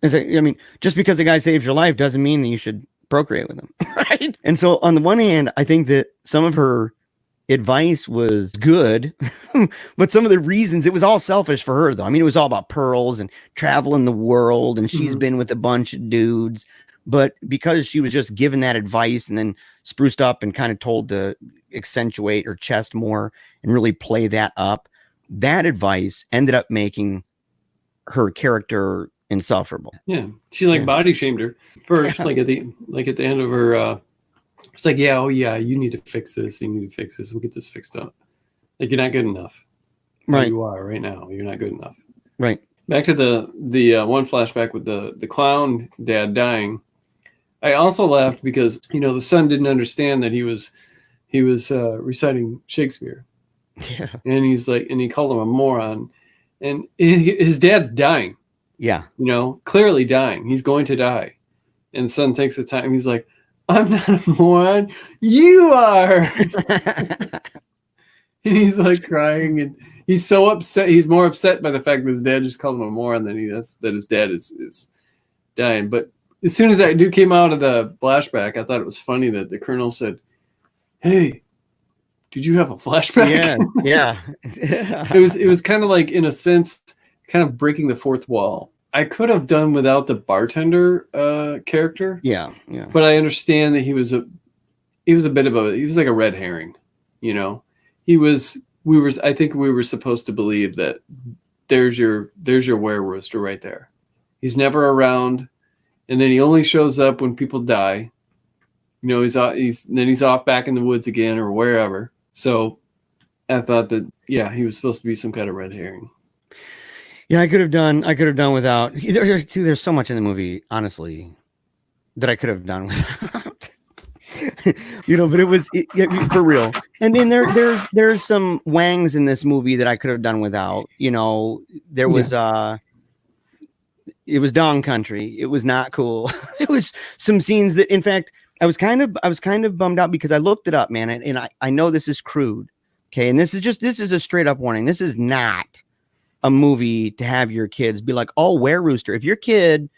I mean, just because the guy saves your life doesn't mean that you should procreate with him, right? And so on the one hand, I think that some of her advice was good, but some of the reasons, it was all selfish for her, though. I mean, it was all about pearls and traveling the world, and she's been with a bunch of dudes. But because she was just given that advice and then spruced up and kind of told to accentuate her chest more and really play that up, that advice ended up making her character insufferable. Yeah, she body shamed her first, like at the end of her. It's like, yeah, oh yeah, you need to fix this. You need to fix this. We'll get this fixed up. Like, you're not good enough. Right, you are right now. You're not good enough. Right. Back to the one flashback with the clown dad dying. I also laughed because the son didn't understand that he was reciting Shakespeare. Yeah. And he's like, and he called him a moron, and his dad's dying. Yeah. Clearly dying. He's going to die. And the son takes the time. He's like, I'm not a moron. You are. And he's like crying, and he's so upset. He's more upset by the fact that his dad just called him a moron than he is that his dad is dying. But as soon as that dude came out of the flashback, I thought it was funny that the colonel said, hey, did you have a flashback? Yeah. It was kind of like, in a sense, kind of breaking the fourth wall. I could have done without the bartender character. Yeah. But I understand that he was like a red herring, I think we were supposed to believe that there's your Wererooster right there. He's never around, and then he only shows up when people die. He's off back in the woods again or wherever. So I thought that, yeah, he was supposed to be some kind of red herring. Yeah, I could have done without. There's so much in the movie, honestly, that I could have done without. But it was for real. And then there's some wangs in this movie that I could have done without. There was it was Dong Country. It was not cool. It was some scenes that, in fact, I was kind of bummed out because I looked it up, man, and I know this is crude, okay, and this is a straight up warning. This is not a movie to have your kids be like, oh, Wererooster. If your kid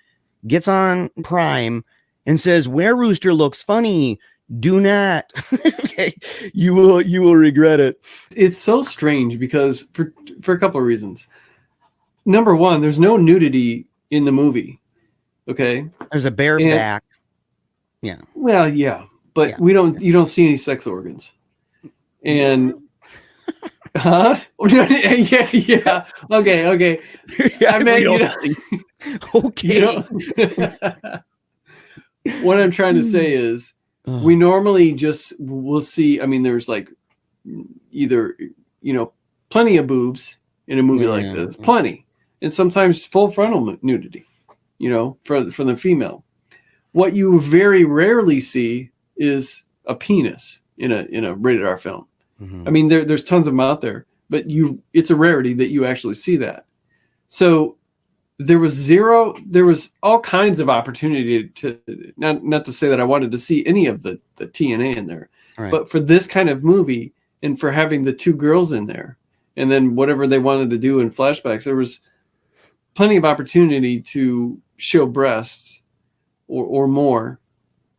gets on Prime and says Wererooster looks funny, do not. Okay, you will regret it. It's so strange because for a couple of reasons. Number one, there's no nudity in the movie. Okay, there's a bare back. Yeah. Well, yeah, but you don't see any sex organs, and. Huh? Yeah. Okay. Yeah, I mean, okay. What I'm trying to say is, we normally we'll see. I mean, there's like either plenty of boobs in a movie like this, plenty, and sometimes full frontal nudity. From the female. What you very rarely see is a penis in a rated R film. I mean, there's tons of them out there, but it's a rarity that you actually see that. So there was all kinds of opportunity to, not to say that I wanted to see any of the TNA in there, Right. But for this kind of movie and for having the two girls in there and then whatever they wanted to do in flashbacks, there was plenty of opportunity to show breasts or more.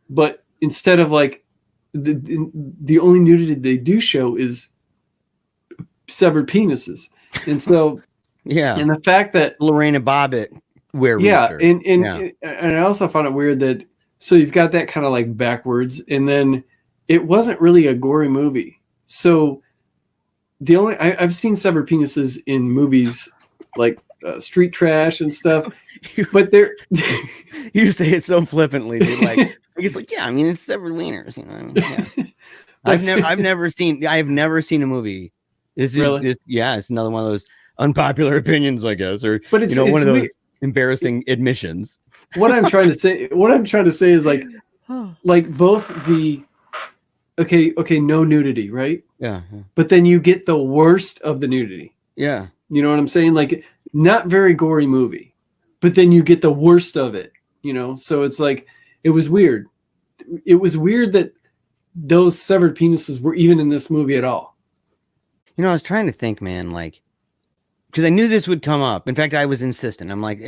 But instead of like the only nudity they do show is severed penises. And so, Yeah. and the fact that Lorena Bobbitt, Wererooster. Yeah. And I also found it weird that, so you've got that kind of like backwards, and then it wasn't really a gory movie. So the only, I've seen severed penises in movies like Street Trash and stuff, but they're You say it so flippantly, dude. Like he's like, yeah, I mean, it's severed wieners, you know. I mean, yeah. I've never seen a movie. Really? It's another one of those unpopular opinions, I guess, or But it's one of those weird. embarrassing admissions. What I'm trying to say is like both the okay, no nudity, right? Yeah. But then you get the worst of the nudity. Yeah. You know what I'm saying? Like, not very gory movie, but then you get the worst of it, you know? So it's like, it was weird. It was weird that those severed penises were even in this movie at all. You know, I was trying to think, man, like, because I knew this would come up. In fact, I was insistent. I'm like,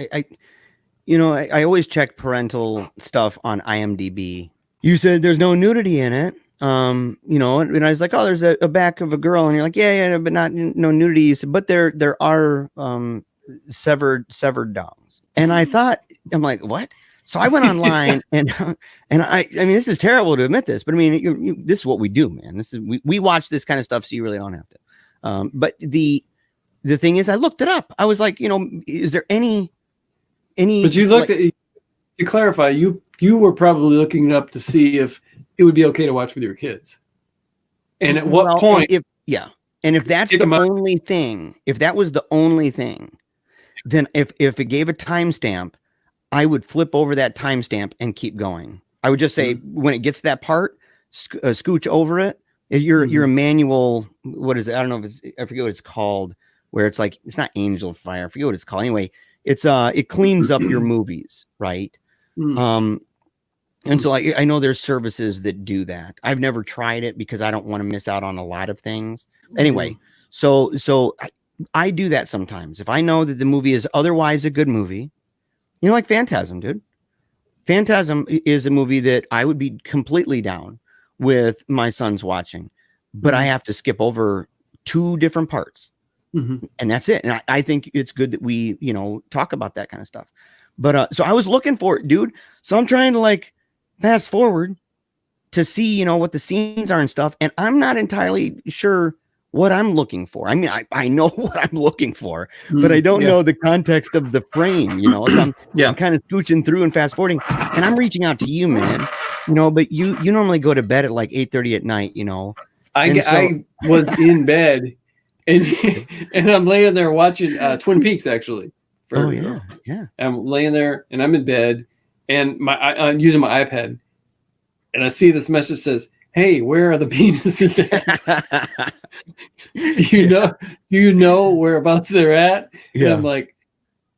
I always check parental stuff on IMDb. You said there's no nudity in it. And I was like, oh, there's a back of a girl, and you're like, yeah, but no nudity. You said, but there are severed dongs. And I thought, I'm like, what? So I went online and I mean, this is terrible to admit this, but I mean, this is what we do, man. This is we watch this kind of stuff, so you really don't have to. But the thing is, I looked it up. I was like, is there any? But you looked at, to clarify, you were probably looking it up to see if it would be okay to watch with your kids. And at what point? And if that's the only thing, if that was the only thing, then if it gave a timestamp, I would flip over that timestamp and keep going. I would just say, when it gets to that part, scooch over it. You're a manual. What is it? I don't know if I forget what it's called. Where it's like, it's not Angel Fire. I forget what it's called. Anyway, it cleans up your movies, right? And so I know there's services that do that. I've never tried it because I don't want to miss out on a lot of things. Anyway, so I do that sometimes. If I know that the movie is otherwise a good movie, like Phantasm, dude. Phantasm is a movie that I would be completely down with my sons watching, but I have to skip over 2 different parts. And that's it. And I think it's good that we, talk about that kind of stuff. But so I was looking for it, dude. So I'm trying to like fast forward to see, what the scenes are and stuff. And I'm not entirely sure what I'm looking for. I mean, I know what I'm looking for, but I don't know the context of the frame, So I'm kind of scooching through and fast forwarding, and I'm reaching out to you, man, but you normally go to bed at like 8:30 at night, I was in bed and I'm laying there watching Twin Peaks, actually. Yeah. I'm laying there and I'm in bed, and I'm using my iPad, and I see this message says, "Hey, where are the penises at? Do you know whereabouts they're at?" And I'm like,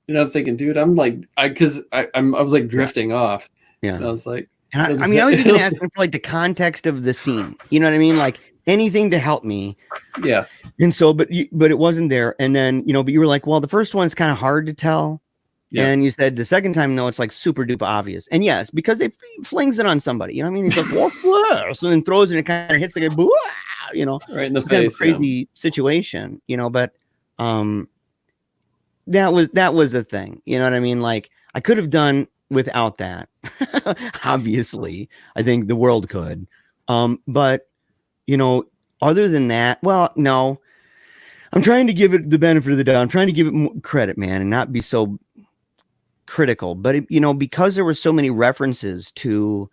I'm thinking, dude, I'm like, I was like drifting off. Yeah. And I was like, and I was even asking for like the context of the scene. You know what I mean? Like anything to help me. Yeah. And so, but it wasn't there. And then, but you were like, well, the first one's kind of hard to tell. Yeah. And you said the second time, no, it's like super duper obvious. And yes, because it flings it on somebody, you know what I mean? He's like, whoa, so then throws it and it kind of hits the guy, right in the face. Kind of a crazy situation, but that was the thing. You know what I mean? Like I could have done without that. Obviously, I think the world could. But other than that, well, no, I'm trying to give it the benefit of the doubt. I'm trying to give it more credit, man, and not be so critical. But because there were so many references to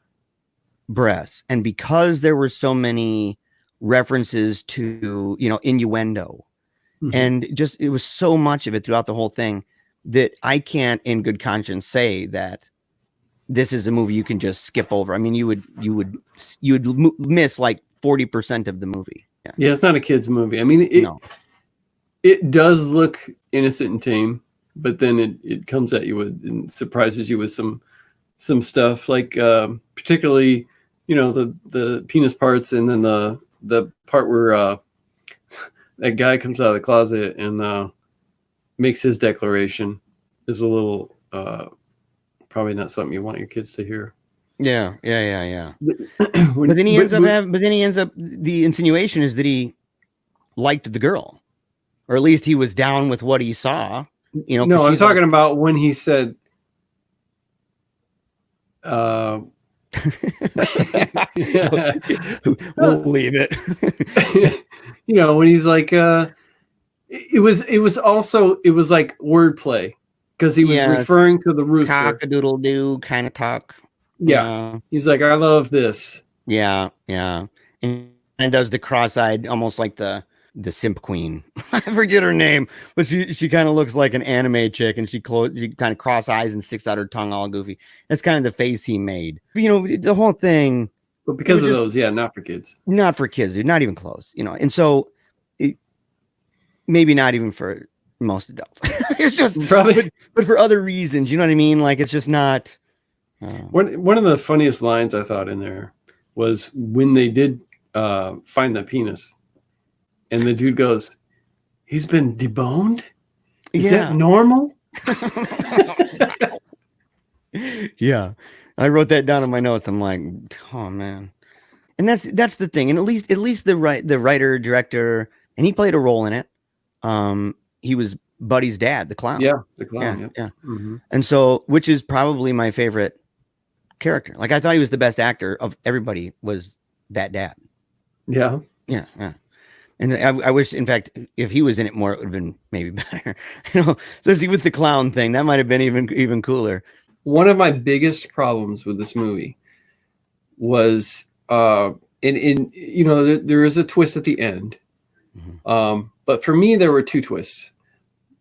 breasts, and because there were so many references to innuendo, and just it was so much of it throughout the whole thing that I can't, in good conscience, say that this is a movie you can just skip over. I mean, you would miss like 40% of the movie. Yeah, it's not a kid's movie. I mean, it does look innocent and tame, but then it comes at you and surprises you with some stuff, like particularly, the penis parts, and then the part where that guy comes out of the closet and makes his declaration is a little probably not something you want your kids to hear. Yeah. But then he ends up the insinuation is that he liked the girl, or at least he was down with what he saw. No, I'm talking about when he said, we'll leave it. When he's like, it was like wordplay because he was referring to the rooster. Cock-a-doodle-doo kind of talk. Yeah. He's like, I love this. Yeah. And does the cross-eyed, almost like the simp queen. I forget her name, but she kind of looks like an anime chick, and she kind of cross eyes and sticks out her tongue all goofy. That's kind of the face he made. The whole thing. But because of those, not for kids. Not for kids, dude. Not even close. And so maybe not even for most adults. It's just probably, but for other reasons. You know what I mean? Like, it's just not. One of the funniest lines I thought in there was when they did find that penis, and the dude goes, "He's been deboned? Is that normal?" Yeah, I wrote that down in my notes. I'm like, oh man, and that's the thing. And at least the writer director, and he played a role in it. He was Buddy's dad, the clown. Yeah, the clown. Yeah. Mm-hmm. And so, which is probably my favorite character. Like, I thought he was the best actor of everybody. Was that dad? Yeah. And I wish, in fact, if he was in it more, it would have been maybe better. Especially with the clown thing, that might have been even cooler. One of my biggest problems with this movie was, there is a twist at the end. Mm-hmm. But for me, there were two twists.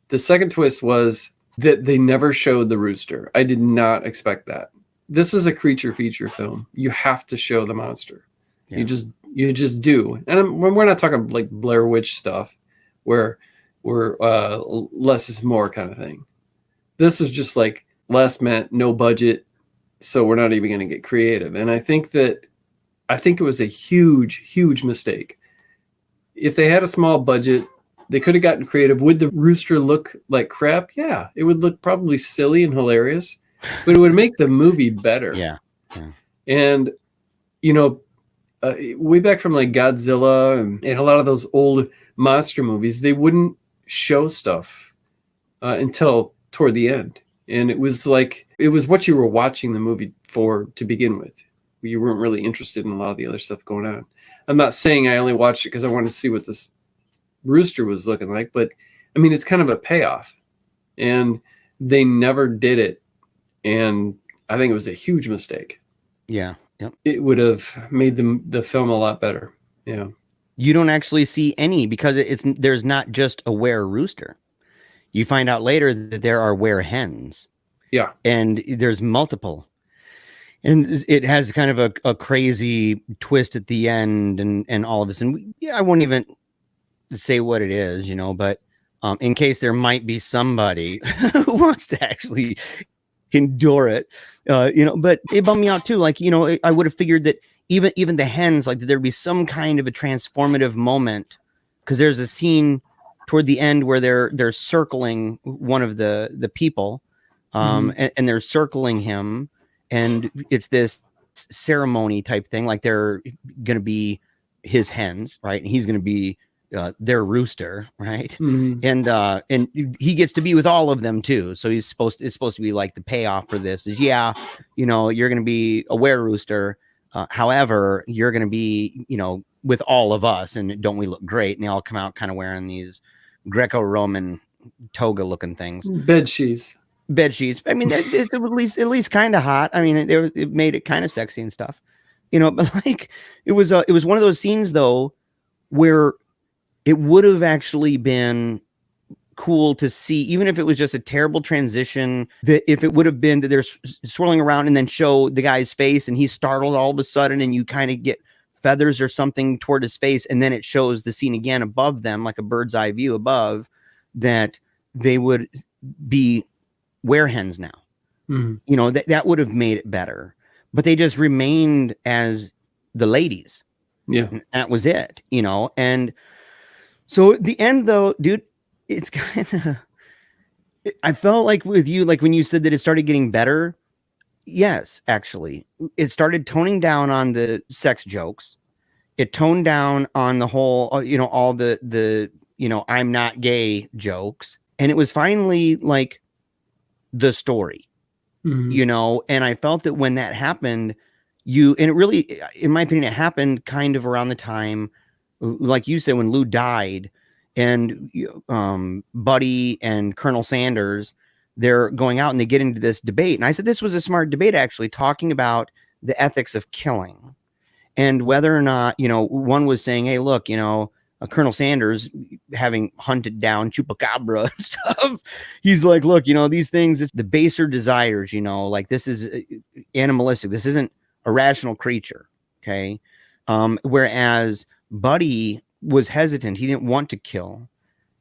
The second twist was that they never showed the rooster. I did not expect that. This is a creature feature film. You have to show the monster. Yeah. You just do. And we're not talking like Blair Witch stuff where we're less is more kind of thing. This is just like less meant, no budget, so we're not even going to get creative. And I think it was a huge mistake. If they had a small budget, they could have gotten creative. Would the rooster look like crap? Yeah, it would look probably silly and hilarious, but it would make the movie better. Yeah. And way back from like Godzilla and a lot of those old monster movies, they wouldn't show stuff until toward the end. And it was what you were watching the movie for to begin with. You weren't really interested in a lot of the other stuff going on. I'm not saying I only watched it because I wanted to see what this rooster was looking like, but I mean, it's kind of a payoff. And they never did it. And I think it was a huge mistake. Yeah. Yep. It would have made the film a lot better. Yeah. You don't actually see any because there's not just a wererooster. You find out later that there are werehens. Yeah. And there's multiple. And it has kind of a crazy twist at the end and all of this. And I won't even say what it is, but in case there might be somebody who wants to actually endure it, but it bummed me out too. Like, I would have figured that even the hens, like there'd be some kind of a transformative moment, because there's a scene toward the end where they're circling one of the people, and they're circling him, and it's this ceremony type thing, like they're gonna be his hens, right? And he's gonna be their rooster, right? Mm-hmm. And he gets to be with all of them too. So it's supposed to be like the payoff for this is, you're going to be a wererooster. However, you're going to be, with all of us, and don't we look great? And they all come out kind of wearing these Greco-Roman toga looking things. Bed sheets. I mean, it was at least kind of hot. I mean, it made it kind of sexy and stuff, but like it was one of those scenes though, where it would have actually been cool to see, even if it was just a terrible transition, that if it would have been that they're swirling around and then show the guy's face and he's startled all of a sudden and you kind of get feathers or something toward his face, and then it shows the scene again above them, like a bird's eye view above, that they would be werehens now. Mm-hmm. That would have made it better. But they just remained as the ladies. Yeah. And that was it, you know. And so at the end, though, dude, it's kind of, I felt like with you, like when you said that it started getting better. Yes, actually, it started toning down on the sex jokes. It toned down on the whole, you know, all the, you know, I'm not gay jokes. And it was finally like the story, you know, and I felt that when that happened, and it really, in my opinion, it happened kind of around the time, like you said, when Lou died and Buddy and Colonel Sanders, they're going out and they get into this debate. And I said, this was a smart debate, actually, talking about the ethics of killing and whether or not, you know, one was saying, hey, look, you know, Colonel Sanders, having hunted down Chupacabra and stuff, he's like, look, you know, these things, it's the baser desires, you know, like this is animalistic. This isn't a rational creature. Okay. Whereas Buddy was hesitant. He didn't want to kill.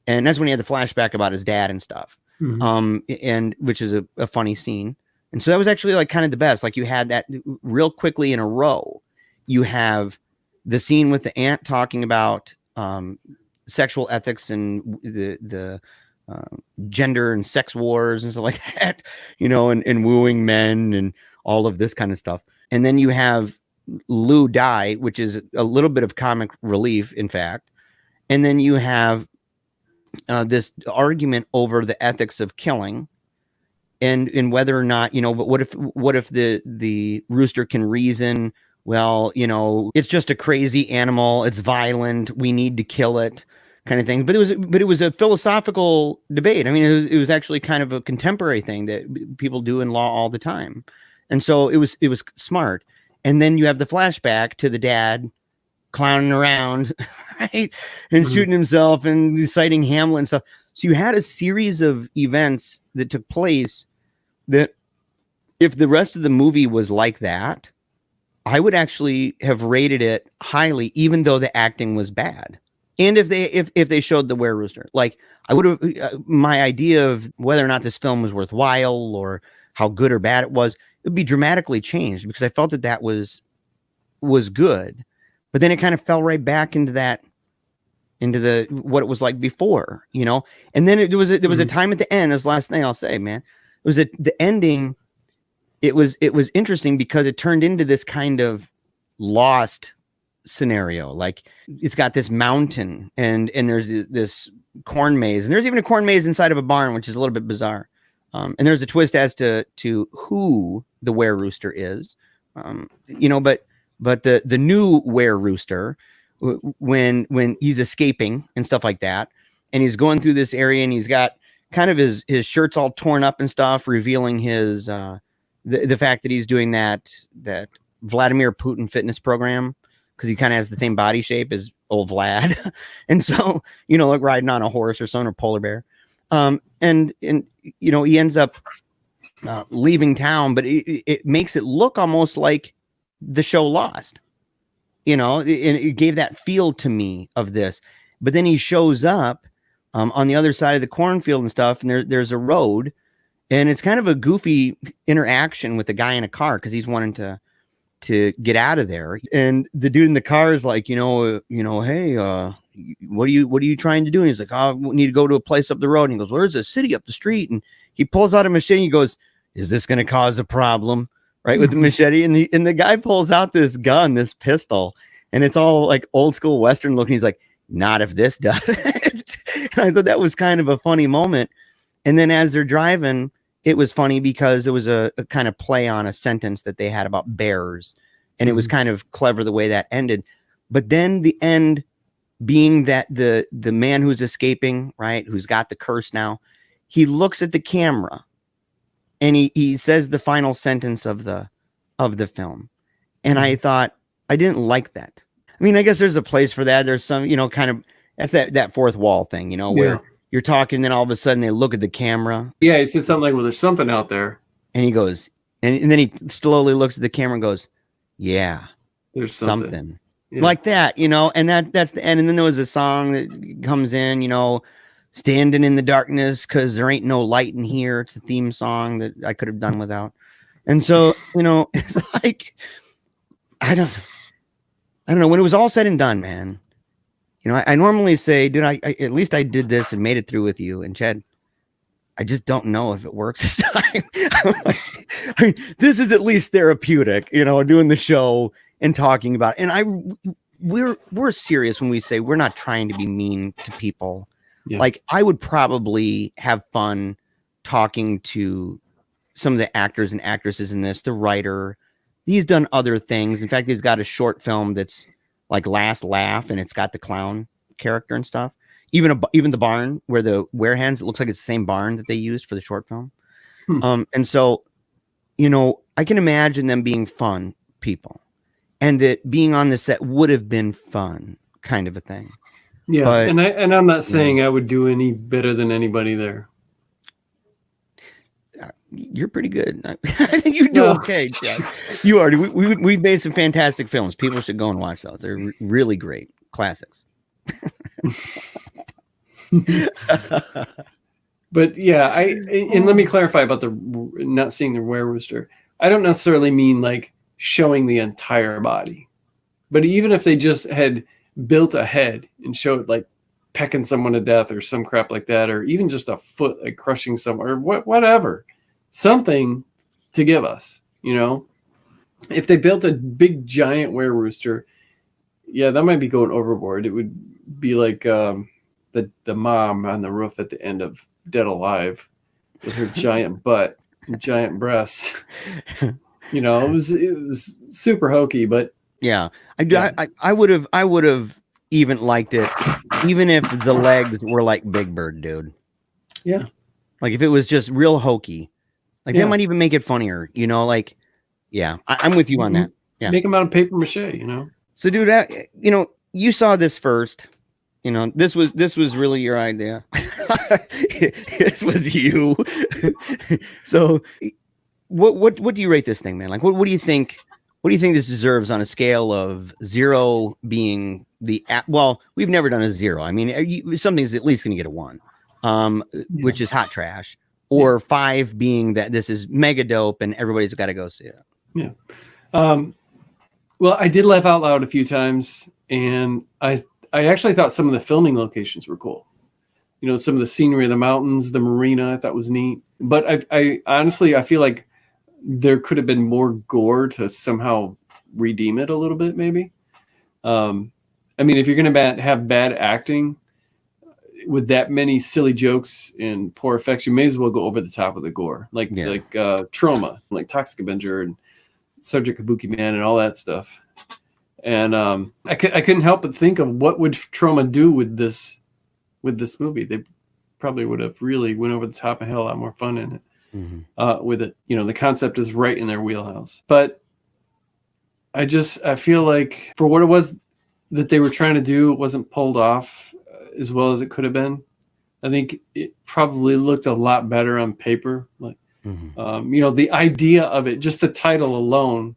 And that's when he had the flashback about his dad and stuff. And which is a funny scene. And so that was actually like kind of the best. Like you had that real quickly in a row. You have the scene with the aunt talking about sexual ethics and the gender and sex wars and stuff like that, you know, and wooing men and all of this kind of stuff. And then you have Lou die, which is a little bit of comic relief, in fact. And then you have this argument over the ethics of killing and whether or not, you know, but what if the rooster can reason, well, you know, it's just a crazy animal, it's violent, we need to kill it, kind of thing. But it was a philosophical debate. I mean, it was actually kind of a contemporary thing that people do in law all the time. And so it was smart. And then you have the flashback to the dad clowning around, right, and shooting himself and citing Hamlet and stuff. So you had a series of events that took place that if the rest of the movie was like that, I would actually have rated it highly, even though the acting was bad. And if they showed the Wererooster, like I would have, my idea of whether or not this film was worthwhile or how good or bad it was, it would be dramatically changed because I felt that was good. But then it kind of fell right back into the what it was like before, you know. And then there was a time at the end. This last thing I'll say, man, it was the ending. It was interesting because it turned into this kind of Lost scenario. Like it's got this mountain and there's this corn maze, and there's even a corn maze inside of a barn, which is a little bit bizarre. And there's a twist as to who the Wererooster is, you know, but the new Wererooster, when he's escaping and stuff like that, and he's going through this area and he's got kind of his shirt's all torn up and stuff, revealing his the fact that he's doing that Vladimir Putin fitness program because he kind of has the same body shape as old Vlad, and so, you know, like riding on a horse or something, or polar bear, and you know, he ends up leaving town, but it makes it look almost like the show Lost, you know, and it gave that feel to me of this. But then he shows up on the other side of the cornfield and stuff, and there's a road, and it's kind of a goofy interaction with the guy in a car because he's wanting to get out of there, and the dude in the car is like, you know, hey, what are you trying to do? And he's like, oh, we need to go to a place up the road. And he goes, well, there's a city up the street, and he pulls out a machete. And he goes, is this going to cause a problem? Right, with the machete, and the guy pulls out this gun, this pistol, and it's all like old school Western looking. He's like, not if this does it. And I thought that was kind of a funny moment. And then as they're driving, it was funny because it was a kind of play on a sentence that they had about bears, and it was kind of clever the way that ended. But then the end being that the man who's escaping, right, who's got the curse now, he looks at the camera. And he says the final sentence of the film. And I thought, I didn't like that. I mean, I guess there's a place for that. There's some, you know, kind of, that's that fourth wall thing, you know, where you're talking, and then all of a sudden they look at the camera. Yeah, he said something like, well, there's something out there. And he goes, and then he slowly looks at the camera and goes, yeah, there's something. Yeah. Like that, you know, and that's the end. And then there was a song that comes in, you know, standing in the darkness because there ain't no light in here. It's a theme song that I could have done without. And so, you know, it's like, I don't know. I don't know, when it was all said and done, man, you know, I normally say, dude, I at least I did this and made it through with you. And Chad, I just don't know if it works this time. I mean, this is at least therapeutic, you know, doing the show and talking about it. And we're serious when we say we're not trying to be mean to people. Yeah. Like, I would probably have fun talking to some of the actors and actresses in this, the writer. He's done other things. In fact, he's got a short film that's like Last Laugh, and it's got the clown character and stuff. Even the barn where the werehens, it looks like it's the same barn that they used for the short film. And so, you know, I can imagine them being fun people, and that being on the set would have been fun, kind of a thing. Yeah, but, and I'm not saying I would do any better than anybody there. You're pretty good. I think you do okay, Chad. You are. We've made some fantastic films. People should go and watch those. They're really great classics. But yeah, and let me clarify about the not seeing the Wererooster. I don't necessarily mean like showing the entire body, but even if they just had built a head and showed like pecking someone to death or some crap like that, or even just a foot like crushing someone or whatever, something to give us, you know. If they built a big giant Wererooster, yeah, that might be going overboard. It would be like the mom on the roof at the end of Dead Alive with her giant butt and giant breasts. You know, it was super hokey, but yeah, I would have even liked it, even if the legs were like Big Bird, dude. Yeah, like if it was just real hokey, like that might even make it funnier, you know. Like, yeah, I'm with you on that. Yeah, make them out of paper mache, you know. So, dude, you know, you saw this first. You know, this was really your idea. This was you. So, what do you rate this thing, man? Like, what do you think? What do you think this deserves on a scale of 0 being well, we've never done a 0. I mean, something's at least going to get a 1, which is hot trash, or 5 being that this is mega dope and everybody's got to go see it. Yeah. Well, I did laugh out loud a few times, and I actually thought some of the filming locations were cool. You know, some of the scenery of the mountains, the marina, I thought was neat. But I honestly, I feel like there could have been more gore to somehow redeem it a little bit, maybe. I mean, if you're going to have bad acting with that many silly jokes and poor effects, you may as well go over the top of the gore, like Trauma, like Toxic Avenger and Subject Kabuki Man and all that stuff. And I couldn't help but think of what would Trauma do with this movie. They probably would have really went over the top and had a lot more fun in it. With it. You know, the concept is right in their wheelhouse. But I feel like for what it was that they were trying to do, it wasn't pulled off as well as it could have been. I think it probably looked a lot better on paper. Like, you know, the idea of it, just the title alone,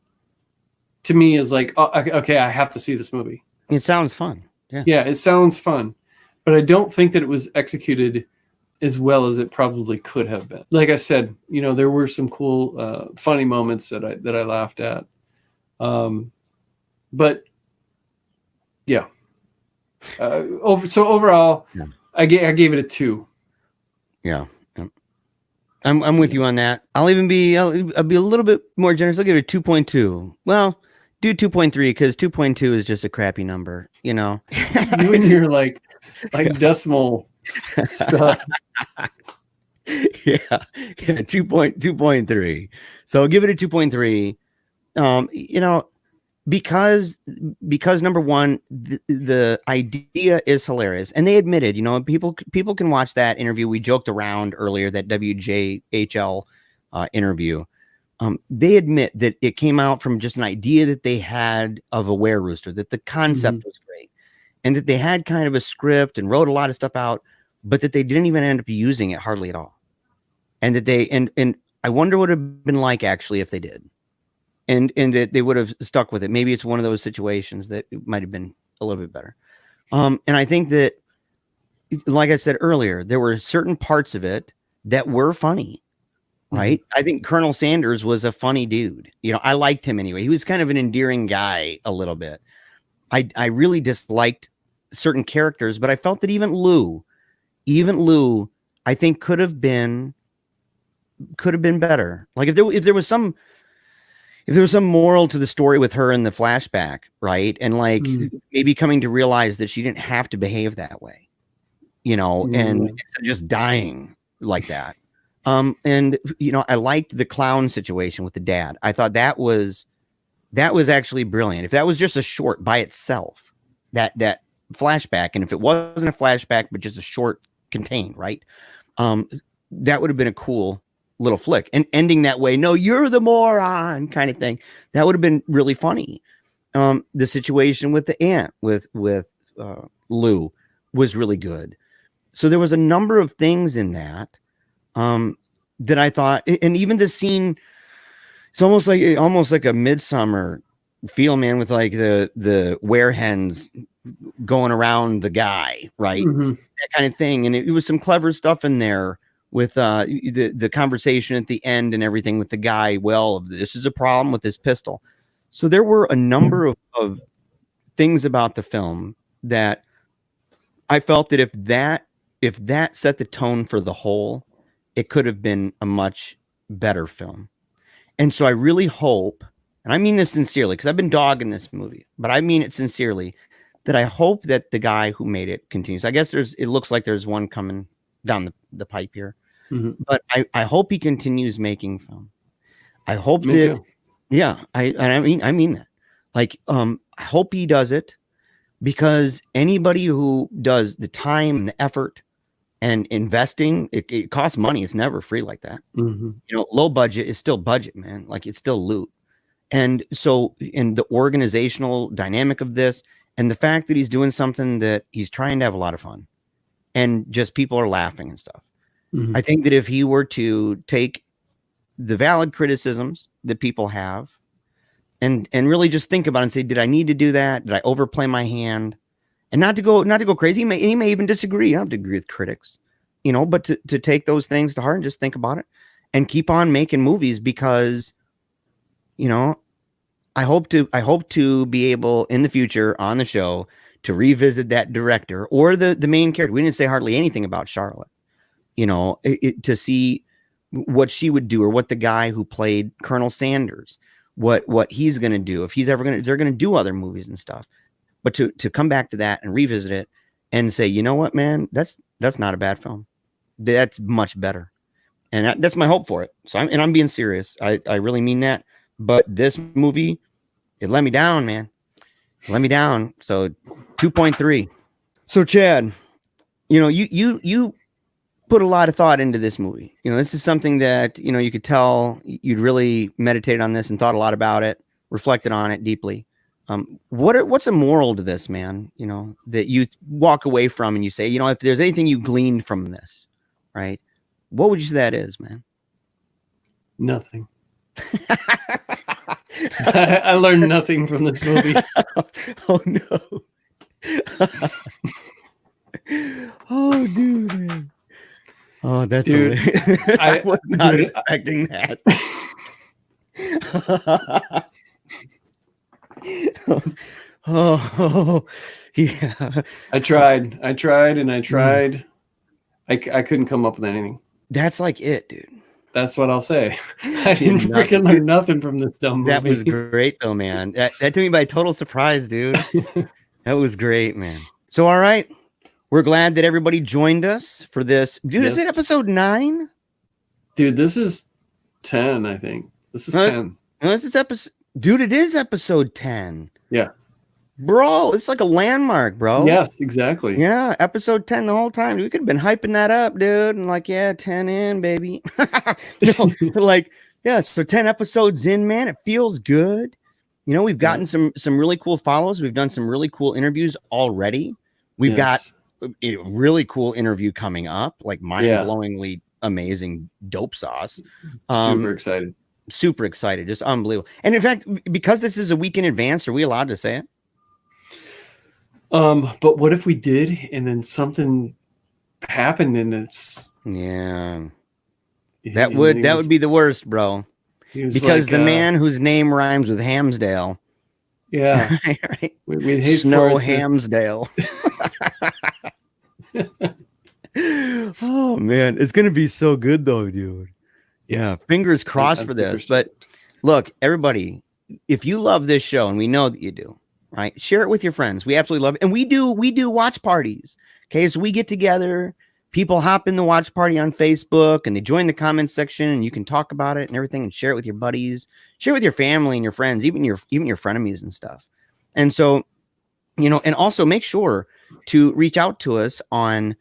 to me is like, oh, okay, I have to see this movie. It sounds fun. Yeah, it sounds fun. But I don't think that it was executed as well as it probably could have been. Like I said, you know, there were some cool, funny moments that I laughed at. But yeah. Overall, I gave it a 2. Yeah. I'm with you on that. I'll be a little bit more generous. I'll give it a 2.2. Well, do 2.3 because 2.2 is just a crappy number, you know. You and your like decimal stuff. Yeah, 2.3. So I'll give it a 2.3. You know, because number one, the idea is hilarious, and they admitted, you know, people can watch that interview. We joked around earlier, that WJHL interview. They admit that it came out from just an idea that they had of a Wererooster, that the concept was great, and that they had kind of a script and wrote a lot of stuff out, but that they didn't even end up using it hardly at all. And that they, and I wonder what it would have been like actually if they did. And that they would have stuck with it. Maybe it's one of those situations that it might have been a little bit better. And I think that, like I said earlier, there were certain parts of it that were funny, right? I think Colonel Sanders was a funny dude. You know, I liked him anyway. He was kind of an endearing guy a little bit. I really disliked certain characters, but I felt that even Lou, I think could have been better. Like if there was some moral to the story with her in the flashback, right? And like maybe coming to realize that she didn't have to behave that way, you know, and instead of just dying like that. And you know, I liked the clown situation with the dad. I thought that was actually brilliant. If that was just a short by itself, that flashback, and if it wasn't a flashback but just a short contained, right? That would have been a cool little flick, and ending that way, no, you're the moron kind of thing, that would have been really funny. The situation with the aunt with Lou was really good. So there was a number of things in that that I thought, and even the scene, it's almost like a Midsummer feel, man, with like the werehens going around the guy, right? That kind of thing. And it was some clever stuff in there with the conversation at the end and everything with the guy. Well, this is a problem with this pistol. So there were a number of things about the film that I felt that if that set the tone for the whole, it could have been a much better film. And so I really hope, and I mean this sincerely, because I've been dogging this movie, but I mean it sincerely, that I hope that the guy who made it continues. I guess it looks like there's one coming down the pipe here. But I hope he continues making film. I hope that, too. Yeah, I mean that. Like, I hope he does it, because anybody who does the time and the effort and investing, it costs money. It's never free like that. You know, low budget is still budget, man. Like, it's still loot. And so in the organizational dynamic of this, and the fact that he's doing something that he's trying to have a lot of fun, and just people are laughing and stuff. I think that if he were to take the valid criticisms that people have and really just think about it and say, did I need to do that? Did I overplay my hand? And not to go crazy. He may even disagree. You don't have to agree with critics, you know, but to take those things to heart and just think about it and keep on making movies, because, you know, I hope to be able in the future on the show to revisit that director or the main character. We didn't say hardly anything about Charlotte, you know, to see what she would do, or what the guy who played Colonel Sanders, what he's going to do, if they're going to do other movies and stuff. But to come back to that and revisit it and say, you know what, man, that's not a bad film. That's much better. And that's my hope for it. So I'm being serious. I really mean that. But this movie, it let me down, man. It let me down. So 2.3. So Chad, you know, you put a lot of thought into this movie. You know, this is something that, you know, you could tell you'd really meditated on this and thought a lot about it, reflected on it deeply. What's a moral to this, man? You know, that you walk away from and you say, you know, if there's anything you gleaned from this, right? What would you say that is, man? Nothing. I learned nothing from this movie. Oh no. Oh, dude, man. Oh, that's dude. I was not expecting that. Oh, yeah. I tried. I couldn't come up with anything. That's like it, dude. That's what I'll say. I didn't freaking learn nothing from this dumb movie. That was great, though, man. That took me by total surprise, dude. That was great, man. So, all right. We're glad that everybody joined us for this. Dude, yes. Is it episode 9? Dude, this is 10, I think. This is 10. No, this is episode... Dude, it is episode 10. Yeah. Bro, it's like a landmark, bro. Yes, exactly. Yeah, episode 10 the whole time. We could have been hyping that up, dude. And like, yeah, 10 in, baby. No, like, yeah, so 10 episodes in, man. It feels good. You know, we've gotten some really cool follows. We've done some really cool interviews already. We've got a really cool interview coming up, like mind-blowingly amazing dope sauce. Super excited. Just unbelievable. And in fact, because this is a week in advance, are we allowed to say it? But what if we did and then something happened and it's that would be the worst, bro. Because like, the man whose name rhymes with Hamsdale Yeah. Right? We'd hate Snow for it to- Hamsdale. Oh man, it's gonna be so good though, dude. Yeah, fingers crossed I'm for super this. But stoked. look, everybody, if you love this show, and we know that you do, right? Share it with your friends. We absolutely love it. And we do watch parties. Okay, so we get together, people hop in the watch party on Facebook and they join the comments section, and you can talk about it and everything and share it with your buddies, share it with your family and your friends, even your frenemies and stuff. And so, and also make sure to reach out to us on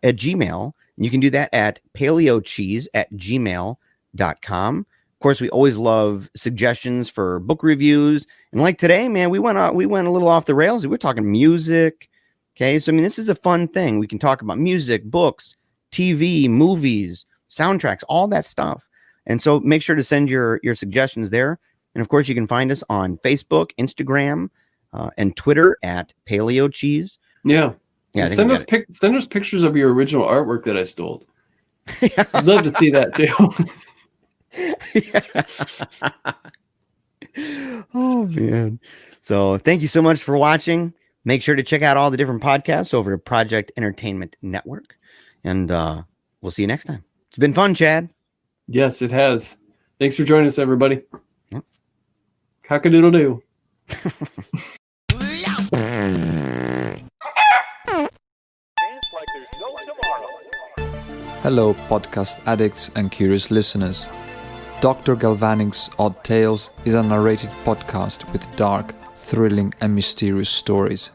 at Gmail. And you can do that at PaleoCheeze@gmail.com. Of course, we always love suggestions for book reviews. And like today, man, we went a little off the rails. We were talking music. Okay, so I mean, this is a fun thing. We can talk about music, books, TV, movies, soundtracks, all that stuff. And so make sure to send your suggestions there. And of course, you can find us on Facebook, Instagram, and Twitter at PaleoCheeze. Yeah. Yeah, I And think send us pictures of your original artwork that I stole. I'd love to see that too. Oh man. So thank you so much for watching. Make sure to check out all the different podcasts over at Project Entertainment Network. And we'll see you next time. It's been fun, Chad. Yes, it has. Thanks for joining us, everybody. Yep. Cock-a-doodle-doo. Hello, podcast addicts and curious listeners. Dr. Galvanic's Odd Tales is a narrated podcast with dark, thrilling, and mysterious stories.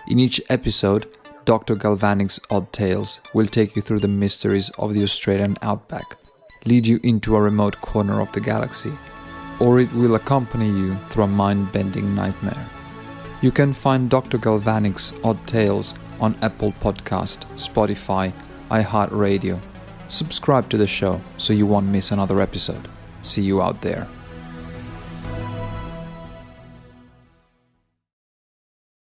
In each episode, Dr. Galvanic's Odd Tales will take you through the mysteries of the Australian outback, lead you into a remote corner of the galaxy, or it will accompany you through a mind-bending nightmare. You can find Dr. Galvanic's Odd Tales on Apple Podcast, Spotify, iHeartRadio. Subscribe to the show so you won't miss another episode. See you out there.